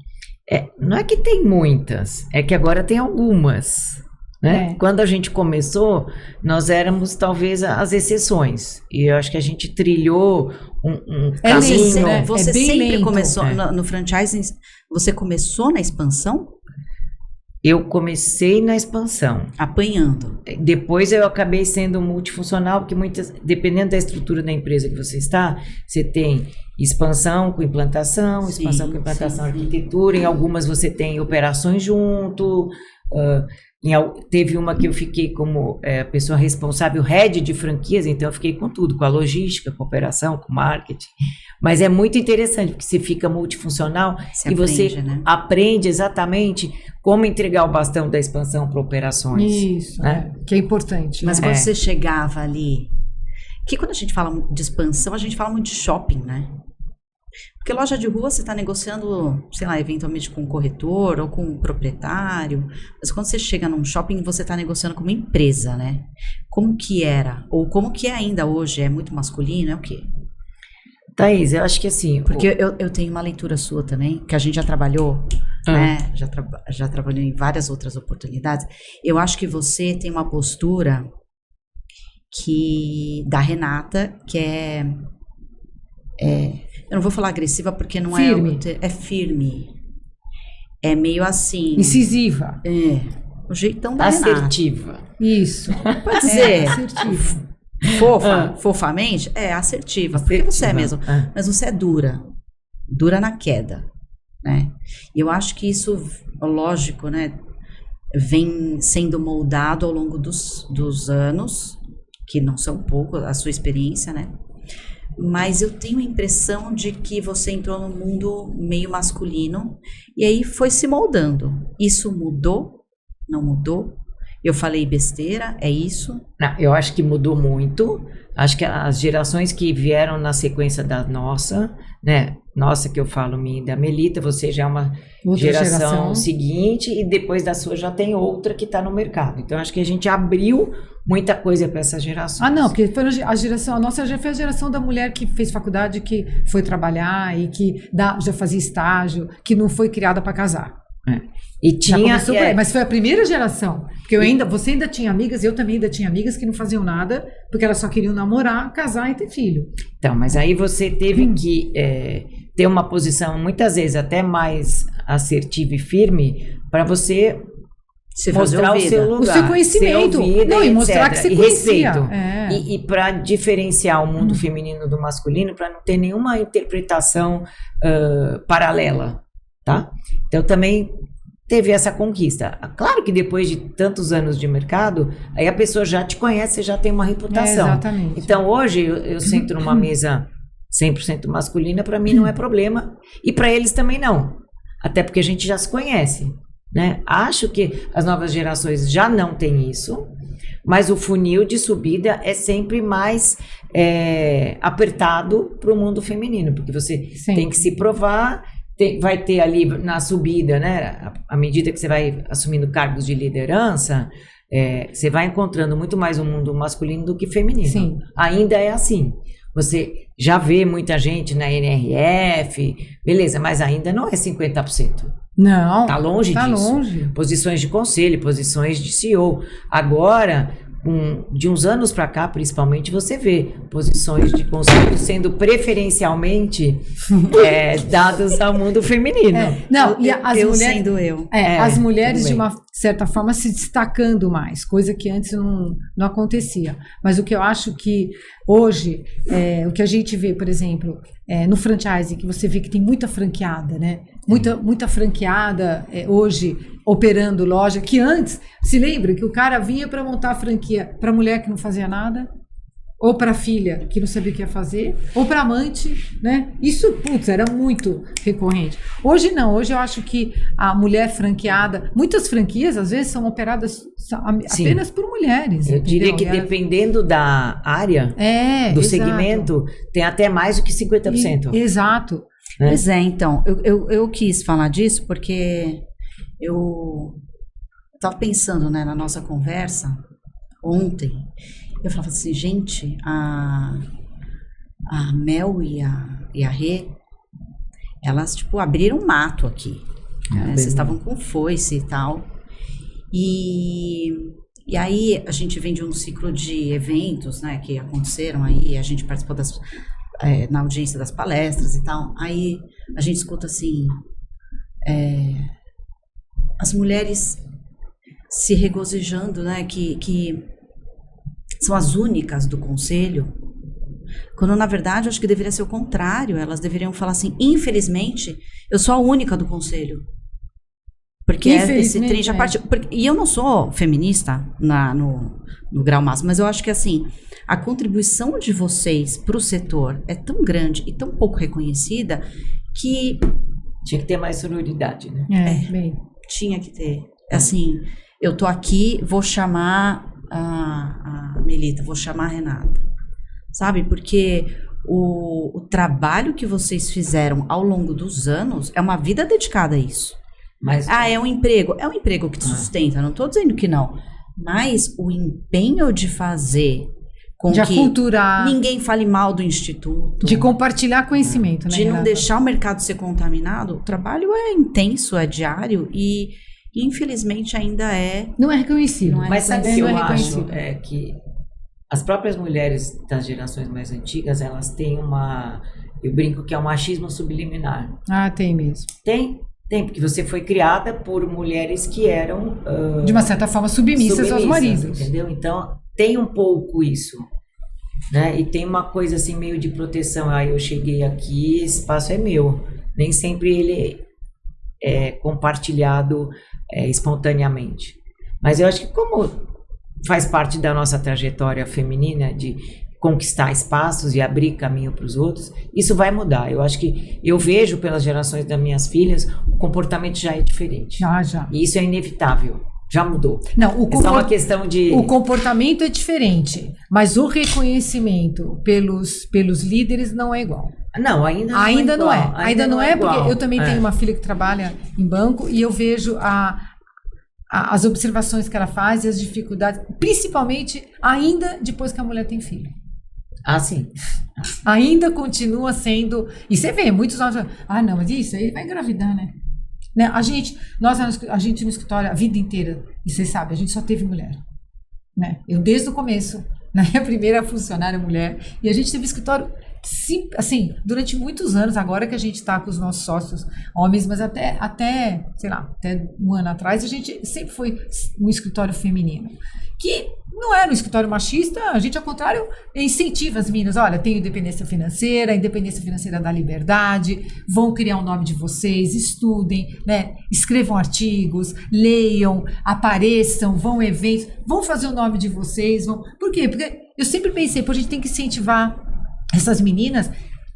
Não é que tem muitas, é que agora tem algumas, né? Quando a gente começou, nós éramos talvez as exceções. E eu acho que a gente trilhou um caminho. Né? Você sempre lento. Começou no franchising, você começou na expansão? Eu comecei na expansão. Apanhando. Depois eu acabei sendo multifuncional, porque dependendo da estrutura da empresa que você está, você tem expansão com implantação, arquitetura, em algumas você tem operações junto, teve uma que eu fiquei como pessoa responsável, head de franquias, então eu fiquei com tudo, com a logística, com a operação, com o marketing. Mas é muito interessante, porque você fica multifuncional você aprende exatamente como entregar o bastão da expansão para operações. Isso, né? Que é importante. Mas quando você chegava ali... Porque quando a gente fala de expansão, a gente fala muito de shopping, né? Porque loja de rua você está negociando, sei lá, eventualmente com um corretor ou com um proprietário. Mas quando você chega num shopping, você está negociando com uma empresa, né? Como que era? Ou como que é ainda hoje? É muito masculino? É o quê? Thaís, eu acho que assim... Porque eu tenho uma leitura sua também, que a gente já trabalhou, né? Já trabalhou em várias outras oportunidades. Eu acho que você tem uma postura da Renata, que é eu não vou falar agressiva porque não firme. É firme. É meio assim... Incisiva. O jeitão da Renata. Assertiva. Isso. Pode dizer... assertiva. Fofamente, assertiva, porque você é mesmo. Mas você é dura. Dura na queda, né? E eu acho que isso, lógico, né? Vem sendo moldado ao longo dos anos, que não são pouco, a sua experiência, né? Mas eu tenho a impressão de que você entrou num mundo meio masculino e aí foi se moldando. Isso mudou? Não mudou? Eu falei besteira? É isso? Não, eu acho que mudou muito. Acho que as gerações que vieram na sequência da nossa, né? Nossa, que eu falo, minha e da Melita, você já é uma geração seguinte e depois da sua já tem outra que está no mercado. Então, acho que a gente abriu muita coisa para essas gerações. Não, porque foi a nossa já foi a geração da mulher que fez faculdade, que foi trabalhar e que já fazia estágio, que não foi criada para casar. E tinha, mas foi a primeira geração, porque você ainda tinha amigas, eu também ainda tinha amigas que não faziam nada, porque elas só queriam namorar, casar e ter filho. Então, mas aí você teve que ter uma posição, muitas vezes até mais assertiva e firme, para você mostrar o seu lugar, o seu conhecimento, e mostrar que você conhecia. Respeito. E para diferenciar o mundo feminino do masculino, para não ter nenhuma interpretação paralela. Tá? Então também teve essa conquista. Claro que depois de tantos anos de mercado, aí a pessoa já te conhece, você já tem uma reputação. Exatamente. Então hoje eu sento numa mesa 100% masculina, para mim não é problema, e para eles também não. Até porque a gente já se conhece, né? Acho que as novas gerações já não têm isso, mas o funil de subida é sempre mais apertado para o mundo feminino, porque você tem que se provar. Vai ter ali na subida, né? À medida que você vai assumindo cargos de liderança, você vai encontrando muito mais um mundo masculino do que feminino. Sim. Ainda é assim. Você já vê muita gente na NRF, beleza, mas ainda não é 50%. Não. Tá longe disso. Longe. Posições de conselho, posições de CEO. Agora, de uns anos para cá, principalmente, você vê posições de conselho sendo preferencialmente dadas ao mundo feminino. As mulheres, de uma certa forma, se destacando mais, coisa que antes não acontecia. Mas o que eu acho que hoje, o que a gente vê, por exemplo, no franchise, que você vê que tem muita franqueada, né? Muita franqueada hoje operando loja, que antes, se lembra que o cara vinha para montar a franquia para mulher que não fazia nada, ou para filha que não sabia o que ia fazer, ou para amante, né? Isso, era muito recorrente. Hoje não, hoje eu acho que a mulher franqueada, muitas franquias às vezes são operadas apenas por mulheres. Eu diria que dependendo da área, do segmento, tem até mais do que 50%. Exato. Pois então, eu quis falar disso porque eu estava pensando, né, na nossa conversa ontem. Eu falava assim, gente, a Mel e a Rê, elas, abriram um mato aqui. Né? Vocês estavam com foice e tal. E aí, a gente vem de um ciclo de eventos, né, que aconteceram aí, a gente participou na audiência das palestras e tal. Aí, a gente escuta assim, as mulheres se regozijando, né, que são as únicas do conselho, quando na verdade eu acho que deveria ser o contrário. Elas deveriam falar assim, infelizmente eu sou a única do conselho, porque esse trem já partiu. E eu não sou feminista no grau máximo, mas eu acho que assim, a contribuição de vocês para o setor é tão grande e tão pouco reconhecida que tinha que ter mais sororidade, né? Tinha que ter. Assim, eu tô aqui, vou chamar a Melita, vou chamar a Renata, sabe? Porque o trabalho que vocês fizeram ao longo dos anos é uma vida dedicada a isso. Mas, É um emprego que te sustenta, não estou dizendo que não. Mas o empenho de fazer com De que aculturar, ninguém fale mal do instituto, de compartilhar conhecimento, né, de não Renata? deixar o mercado ser contaminado, o trabalho é intenso, é diário e infelizmente ainda é. Não é reconhecido. Não é mas sabe o Não que eu é acho? reconhecido. É que as próprias mulheres das gerações mais antigas, elas têm eu brinco que é um machismo subliminar. Ah, tem mesmo. Tem, porque você foi criada por mulheres que eram De uma certa forma, submissas aos maridos. entendeu? Então, tem um pouco isso, né? E tem uma coisa assim, meio de proteção. Eu cheguei aqui, esse espaço é meu. Nem sempre ele é compartilhado espontaneamente. Mas eu acho que como faz parte da nossa trajetória feminina de conquistar espaços e abrir caminho para os outros, isso vai mudar. Eu acho que eu vejo pelas gerações das minhas filhas, o comportamento já é diferente. Já. E isso é inevitável. Já mudou. Não, É só uma questão de... O comportamento é diferente, mas o reconhecimento pelos líderes não é igual. Não, ainda Não é. Ainda não é, igual. porque eu também tenho uma filha que trabalha em banco e eu vejo as observações que ela faz e as dificuldades, principalmente ainda depois que a mulher tem filho. Ah, sim. Ainda continua sendo... E você vê, muitos homens falam, não, mas isso aí vai engravidar, né? A gente no escritório a vida inteira, e vocês sabem, a gente só teve mulher. Né? Eu desde o começo, na minha primeira funcionária mulher, e a gente teve escritório, assim, durante muitos anos, agora que a gente está com os nossos sócios homens, mas até, sei lá, até um ano atrás, a gente sempre foi um escritório feminino. Que não era um escritório machista, a gente, ao contrário, incentiva as meninas. Olha, tem independência financeira, a independência financeira dá liberdade, vão criar o nome de vocês, estudem, né? Escrevam artigos, leiam, apareçam, vão a eventos, vão fazer o nome de vocês. Por quê? Porque eu sempre pensei, a gente tem que incentivar essas meninas,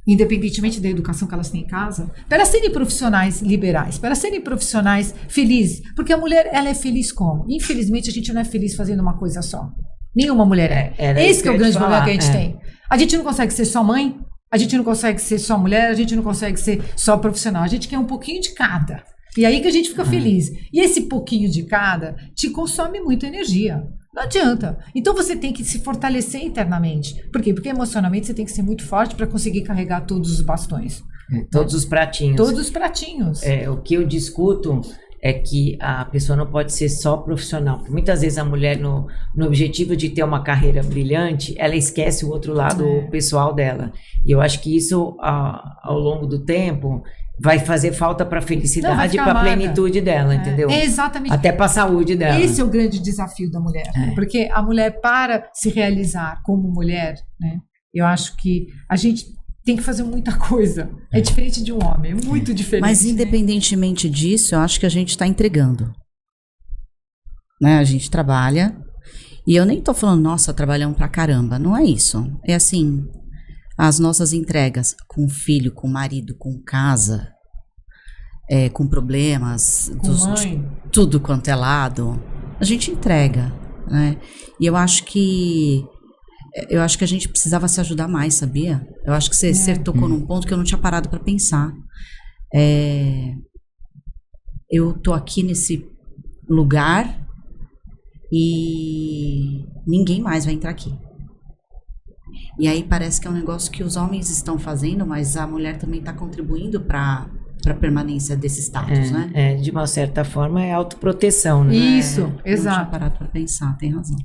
independentemente da educação que elas têm em casa, para elas serem profissionais liberais, para elas serem profissionais felizes. Porque a mulher, ela é feliz como? Infelizmente, a gente não é feliz fazendo uma coisa só. Nenhuma mulher é. Esse que é o grande problema que a gente tem. A gente não consegue ser só mãe, a gente não consegue ser só mulher, a gente não consegue ser só profissional. A gente quer um pouquinho de cada. E aí que a gente fica feliz. E esse pouquinho de cada te consome muita energia. Não adianta. Então você tem que se fortalecer internamente. Por quê? Porque emocionalmente você tem que ser muito forte para conseguir carregar todos os bastões. Todos os pratinhos. Todos os pratinhos. O que eu discuto é que a pessoa não pode ser só profissional. Porque muitas vezes a mulher, no objetivo de ter uma carreira brilhante, ela esquece o outro lado pessoal dela. E eu acho que isso, ao longo do tempo, vai fazer falta para a felicidade e para a plenitude dela, entendeu? Exatamente. Até para a saúde dela. Esse é o grande desafio da mulher. Porque a mulher, para se realizar como mulher, né, eu acho que a gente tem que fazer muita coisa. É diferente de um homem, é muito diferente. Mas independentemente disso, eu acho que a gente está entregando. Né? A gente trabalha, e eu nem estou falando, nossa, trabalhamos pra caramba. Não é isso. É assim... As nossas entregas com filho, com marido, com casa, com problemas, com mãe, tudo quanto é lado, a gente entrega, né? E eu acho que a gente precisava se ajudar mais, sabia? Eu acho que você tocou num ponto que eu não tinha parado para pensar. Eu tô aqui nesse lugar e ninguém mais vai entrar aqui. E aí parece que é um negócio que os homens estão fazendo, mas a mulher também está contribuindo para a permanência desse status, né? De uma certa forma é autoproteção, né? Isso, exato. Não tinha parado para pensar, tem razão.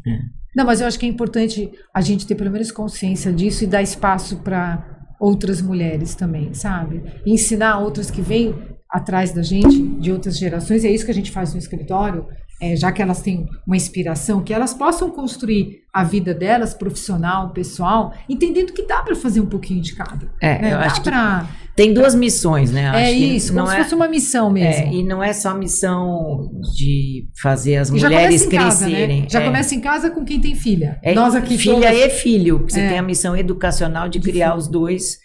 Não, mas eu acho que é importante a gente ter pelo menos consciência disso e dar espaço para outras mulheres também, sabe? E ensinar outras que vêm atrás da gente, de outras gerações, é isso que a gente faz no escritório, já que elas têm uma inspiração, que elas possam construir a vida delas, profissional, pessoal, entendendo que dá para fazer um pouquinho de cada. Eu acho que tem duas missões, né? Acho isso, como se fosse uma missão mesmo. E não é só a missão de fazer as mulheres crescerem. Né? Já começa em casa com quem tem filha. Nós aqui filha e filho, você tem a missão educacional de criar os dois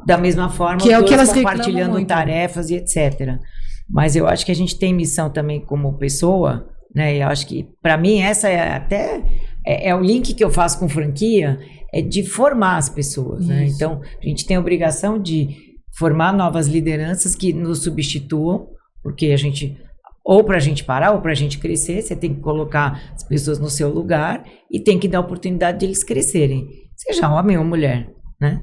da mesma forma, que é o que elas compartilhando tarefas e etc. Mas eu acho que a gente tem missão também como pessoa, né? Eu acho que, para mim, essa é até... É o link que eu faço com franquia, é de formar as pessoas, né? Então, a gente tem a obrigação de formar novas lideranças que nos substituam, porque a gente, ou para a gente parar, ou para a gente crescer, você tem que colocar as pessoas no seu lugar e tem que dar a oportunidade de eles crescerem, seja homem ou mulher, né?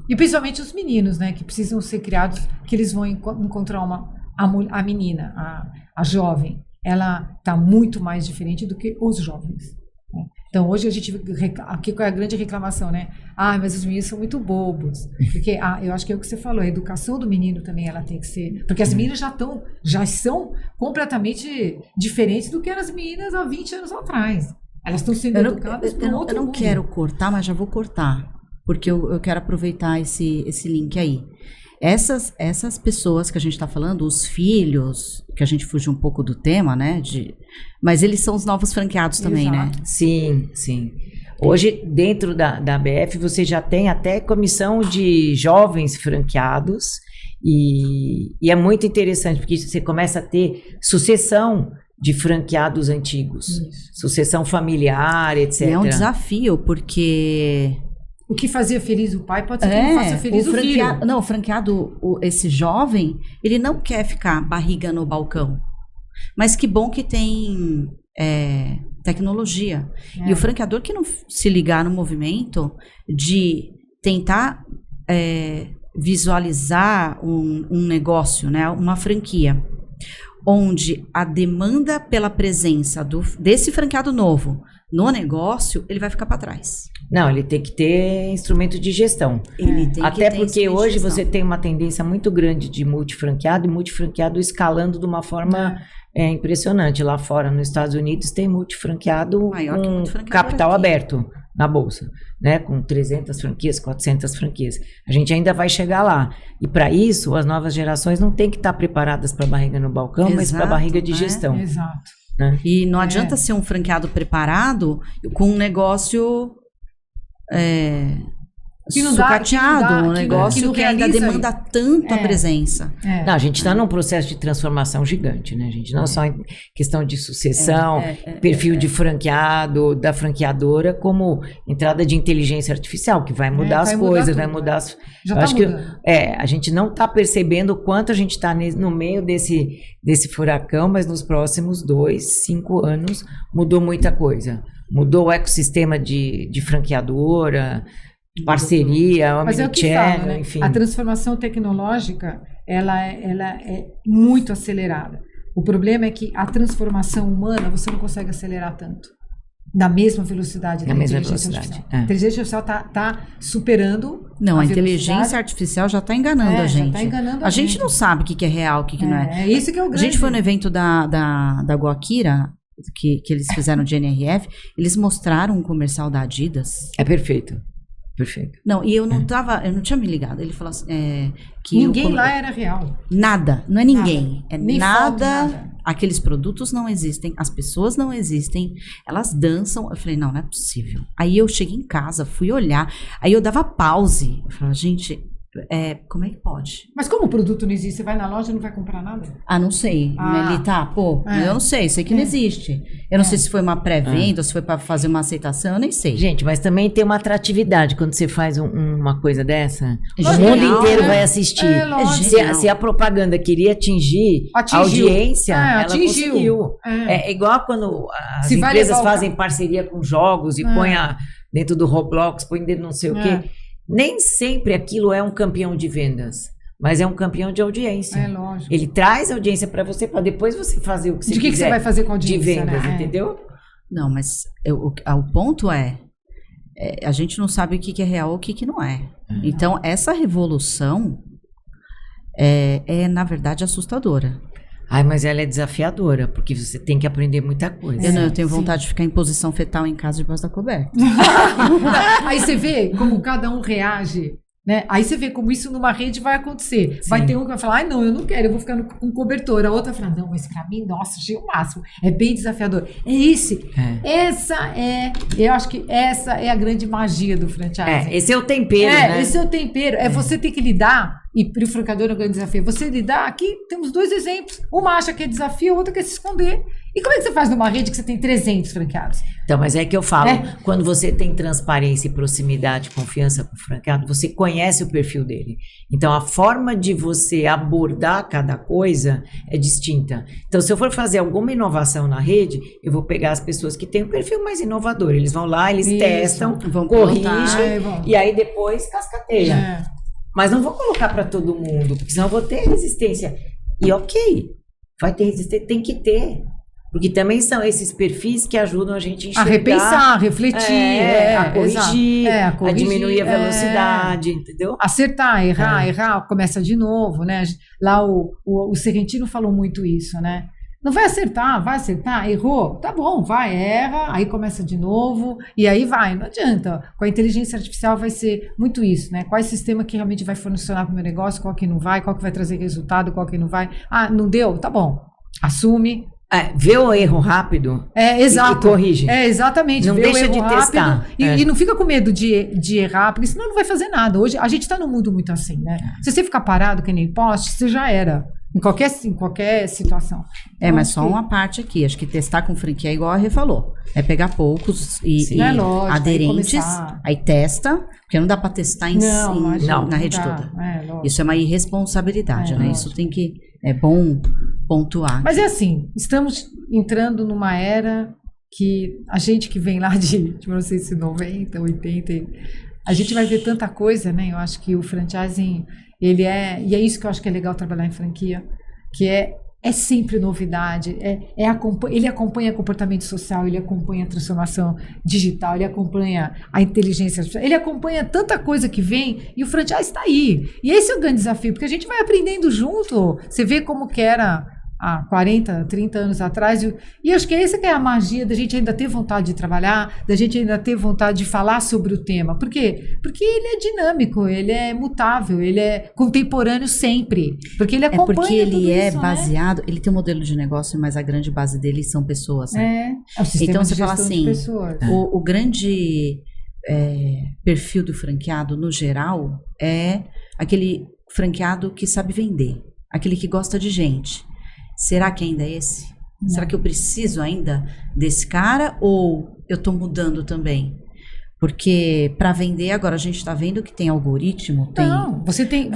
E principalmente os meninos, né, que precisam ser criados, que eles vão encontrar a menina, a jovem, ela está muito mais diferente do que os jovens. Né? Então hoje a gente, aqui qual é a grande reclamação, né? Mas os meninos são muito bobos. Porque eu acho que é o que você falou, a educação do menino também ela tem que ser, porque as meninas já são completamente diferentes do que eram as meninas há 20 anos atrás. Elas estão sendo educadas por outro mundo. Eu não quero cortar, mas já vou cortar. Porque eu quero aproveitar esse link aí. Essas pessoas que a gente está falando, os filhos, que a gente fugiu um pouco do tema, né? Mas eles são os novos franqueados também, né? Sim, sim. Hoje, dentro da ABF, você já tem até comissão de jovens franqueados e é muito interessante, porque você começa a ter sucessão de franqueados antigos. Sucessão familiar, etc. E é um desafio, porque... O que fazia feliz o pai pode ser que não faça feliz o filho. Não, o franqueado, esse jovem, ele não quer ficar barriga no balcão. Mas que bom que tem tecnologia. E o franqueador que não se ligar no movimento de tentar visualizar um negócio, né, uma franquia, onde a demanda pela presença desse franqueado novo no negócio, ele vai ficar para trás. Não, ele tem que ter instrumento de gestão. Até porque hoje você tem uma tendência muito grande de multifranqueado e multifranqueado escalando de uma forma impressionante. Lá fora, nos Estados Unidos, tem multifranqueado com capital aberto na bolsa, né? Com 300 franquias, 400 franquias. A gente ainda vai chegar lá. E para isso, as novas gerações não têm que estar preparadas para a barriga no balcão, mas para a barriga de gestão. Exato. Né? E não adianta ser um franqueado preparado com um negócio sucateado, um negócio que ainda demanda tanta presença. Não, a gente está num processo de transformação gigante, né? A gente não só em questão de sucessão, perfil de franqueado, da franqueadora, como entrada de inteligência artificial, que vai mudar as coisas, vai mudar as... Já tá mudando. A gente não está percebendo o quanto a gente está no meio desse furacão, mas nos próximos 2-5 anos mudou muita coisa. Mudou o ecossistema de franqueadora, parceria, omnichannel, né? enfim. A transformação tecnológica, ela é muito acelerada. O problema é que a transformação humana, você não consegue acelerar tanto. Na mesma velocidade da inteligência artificial. A inteligência artificial está superando. Não, a inteligência artificial já está enganando a gente. Já tá enganando a gente não sabe o que é real, o que não é. É isso que é o grande. A gente foi no evento da Guakira, que eles fizeram de NRF, eles mostraram um comercial da Adidas. É perfeito. Perfeito. Não, e eu não tinha me ligado. Ele falou assim, que ninguém lá era real. Nada, não é ninguém. Nada. É nada. Aqueles produtos não existem, as pessoas não existem, elas dançam. Eu falei, não é possível. Aí eu cheguei em casa, fui olhar, aí eu dava pause. Eu falava, gente, como é que pode? Mas como o produto não existe, você vai na loja e não vai comprar nada? Não sei. Eu não sei que não existe. Eu não sei se foi uma pré-venda, ou se foi para fazer uma aceitação, eu nem sei. Gente, mas também tem uma atratividade quando você faz uma coisa dessa. Genial, o mundo inteiro vai assistir. Se a propaganda queria atingir a audiência, ela conseguiu. É igual quando as empresas fazem parceria com jogos e põem dentro do Roblox, põem dentro não sei o quê. Nem sempre aquilo é um campeão de vendas, mas é um campeão de audiência. É lógico. Ele traz audiência para você depois você fazer o que você quiser. De que você vai fazer com a audiência, de vendas, né? entendeu? Não, mas o ponto a gente não sabe o que é real ou o que não é. Então, essa revolução é, na verdade, assustadora. Mas ela é desafiadora, porque você tem que aprender muita coisa. Eu tenho vontade de ficar em posição fetal em casa debaixo da coberta. Aí você vê como cada um reage, né? Aí você vê como isso numa rede vai acontecer. Sim. Vai ter um que vai falar, não, eu não quero, eu vou ficar com cobertor. A outra vai falar, não, mas pra mim, nossa, achei o máximo. É bem desafiador. Eu acho que essa é a grande magia do franchise. Esse é o tempero, né? Esse é o tempero. Você ter que lidar E para o franqueador é um grande desafio. Você lidar, aqui temos 2 exemplos. Uma acha que é desafio, a outra quer se esconder. E como é que você faz numa rede que você tem 300 franqueados? Então, mas é que eu falo, quando você tem transparência e proximidade, confiança com o franqueado, você conhece o perfil dele. Então, a forma de você abordar cada coisa é distinta. Então, se eu for fazer alguma inovação na rede, eu vou pegar as pessoas que têm um perfil mais inovador. Eles vão lá, eles testam, vão corrigem, e aí depois cascateia. Mas não vou colocar para todo mundo, porque senão eu vou ter resistência. E ok, vai ter resistência, tem que ter. Porque também são esses perfis que ajudam a gente a enxergar. A repensar, refletir, a corrigir, a diminuir a velocidade, entendeu? Acertar, errar, começa de novo, né? Lá o Serrentino falou muito isso, né? Não vai acertar, errou, tá bom, vai, erra, aí começa de novo, e aí vai, não adianta. Com a inteligência artificial vai ser muito isso, né? Qual é o sistema que realmente vai funcionar para o meu negócio, qual que não vai, qual que vai trazer resultado, qual que não vai. Ah, não deu? Tá bom, assume. Vê o erro rápido exato. E corrige. Exatamente. Não deixa de testar. E não fica com medo de errar, porque senão não vai fazer nada. Hoje a gente está num mundo muito assim, né? Se você ficar parado que nem poste, você já era. Em qualquer situação. Então, mas só uma parte aqui. Acho que testar com franquia é igual a Rê falou. É pegar poucos e lógico, aderentes, aí testa, porque não dá para testar na rede toda. Isso é uma irresponsabilidade, né? Lógico. Isso é bom pontuar. Mas é assim, estamos entrando numa era que a gente que vem lá de 1990, 80, a gente vai ver tanta coisa, né? Eu acho que o franchising, e é isso que eu acho que é legal trabalhar em franquia, que é sempre novidade, ele acompanha comportamento social, ele acompanha a transformação digital, ele acompanha a inteligência artificial, ele acompanha tanta coisa que vem, e o franchise está aí. E esse é o grande desafio, porque a gente vai aprendendo junto. Você vê como que era há 40, 30 anos atrás, e acho que essa que é a magia da gente ainda ter vontade de trabalhar, da gente ainda ter vontade de falar sobre o tema. Por quê? Porque ele é dinâmico, ele é mutável, ele é contemporâneo sempre, porque ele acompanha porque ele tudo é isso, baseado, ele tem um modelo de negócio, mas a grande base dele são pessoas, né? É o sistema então de você fala gestão de assim, pessoas. o grande perfil do franqueado no geral é aquele franqueado que sabe vender, aquele que gosta de gente. Será que ainda é esse? Não. Será que eu preciso ainda desse cara ou eu estou mudando também? Porque para vender agora a gente está vendo que tem algoritmo, você tem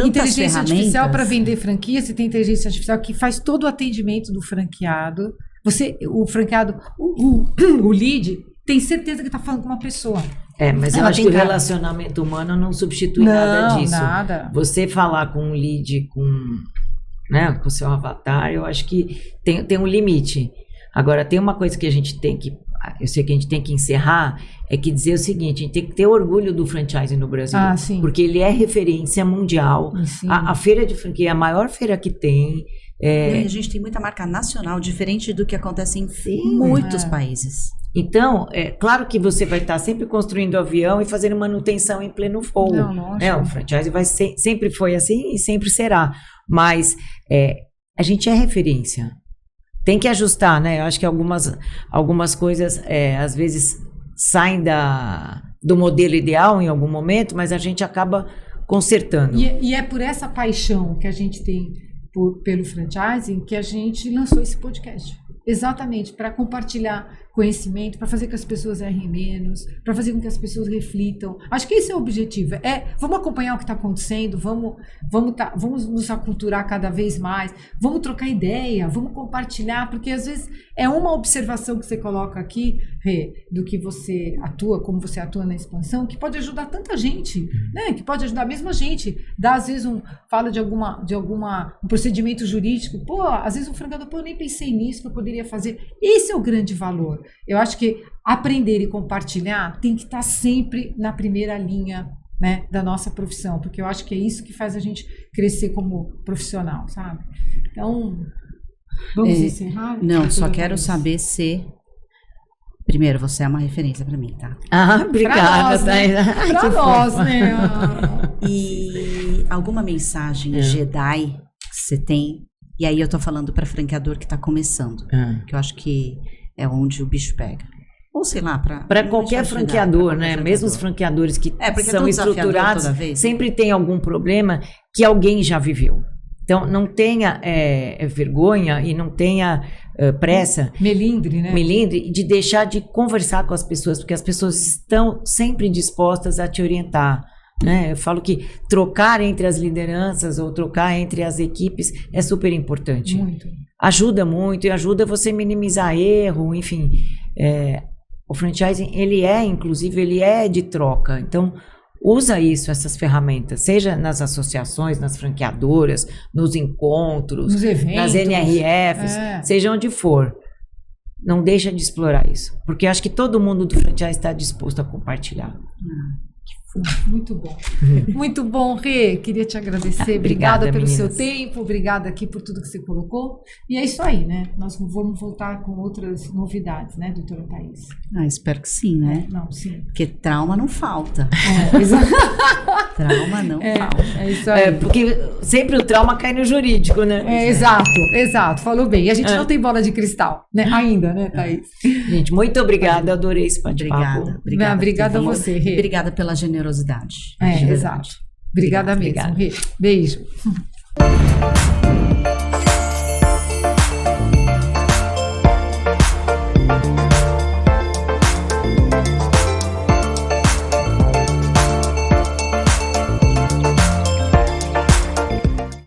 inteligência artificial para vender franquia, você tem inteligência artificial que faz todo o atendimento do franqueado. O franqueado, o lead, tem certeza que está falando com uma pessoa. Mas eu acho que o relacionamento humano não substitui nada disso. Nada. Você falar com um lead, com o seu avatar, eu acho que tem um limite. Agora, tem uma coisa que a gente tem que, eu sei que a gente tem que encerrar, é que dizer o seguinte: a gente tem que ter orgulho do franchising no Brasil, porque ele é referência mundial. A feira de franquia é a maior feira que tem. A gente tem muita marca nacional, diferente do que acontece em muitos países. Então, claro que você vai estar sempre construindo avião e fazendo manutenção em pleno voo. O franchise sempre foi assim e sempre será. Mas a gente é referência. Tem que ajustar, né? Eu acho que algumas coisas, às vezes, saem do modelo ideal em algum momento, mas a gente acaba consertando. E é por essa paixão que a gente tem pelo franchising que a gente lançou esse podcast. Exatamente, para compartilhar conhecimento, para fazer com que as pessoas errem menos, para fazer com que as pessoas reflitam. Acho que esse é o objetivo. Vamos acompanhar o que está acontecendo, vamos nos aculturar cada vez mais, vamos trocar ideia, vamos compartilhar, porque às vezes é uma observação que você coloca aqui, Rê, do que você atua, como você atua na expansão, que pode ajudar tanta gente, né? Que pode ajudar mesmo a gente. Dá, às vezes, fala de um procedimento jurídico, às vezes um franqueador, eu nem pensei nisso, que eu poderia fazer. Esse é o grande valor. Eu acho que aprender e compartilhar tem que estar sempre na primeira linha, né, da nossa profissão, porque eu acho que é isso que faz a gente crescer como profissional, sabe? Então, vamos encerrar? Não, só quero saber se... Primeiro, você é uma referência para mim, tá? Obrigada. Pra nós, né? E alguma mensagem Jedi que você tem? E aí eu tô falando para franqueador que tá começando, que eu acho que é onde o bicho pega. ou sei lá, para qualquer franqueador, né? Mesmo os franqueadores que são estruturados, sempre tem algum problema que alguém já viveu. Então, não tenha vergonha e não tenha pressa. Melindre, né? Melindre, de deixar de conversar com as pessoas, porque as pessoas estão sempre dispostas a te orientar. Né? Eu falo que trocar entre as lideranças ou trocar entre as equipes é super importante. Muito. Ajuda muito e ajuda você a minimizar erro, enfim. O franchising, inclusive, ele é de troca. Então, usa essas ferramentas, seja nas associações, nas franqueadoras, nos encontros, nos eventos, nas NRFs, seja onde for. Não deixa de explorar isso, porque acho que todo mundo do franchise está disposto a compartilhar. Muito bom. Muito bom, Rê. Queria te agradecer. Obrigada pelo seu tempo. Obrigada aqui por tudo que você colocou. E é isso aí, né? Nós vamos voltar com outras novidades, né, doutora Thaís? Espero que sim, né? Não, sim. Porque trauma não falta. Exato. Trauma não falta. É isso aí. Porque sempre o trauma cai no jurídico, né? Exato. Falou bem. E a gente não tem bola de cristal, né? Ainda, né, Thaís? Gente, muito obrigada. Adorei esse bate-papo. Obrigada a você, Rê. Obrigada pela generosidade. Exato. Obrigada mesmo, Rê. Beijo.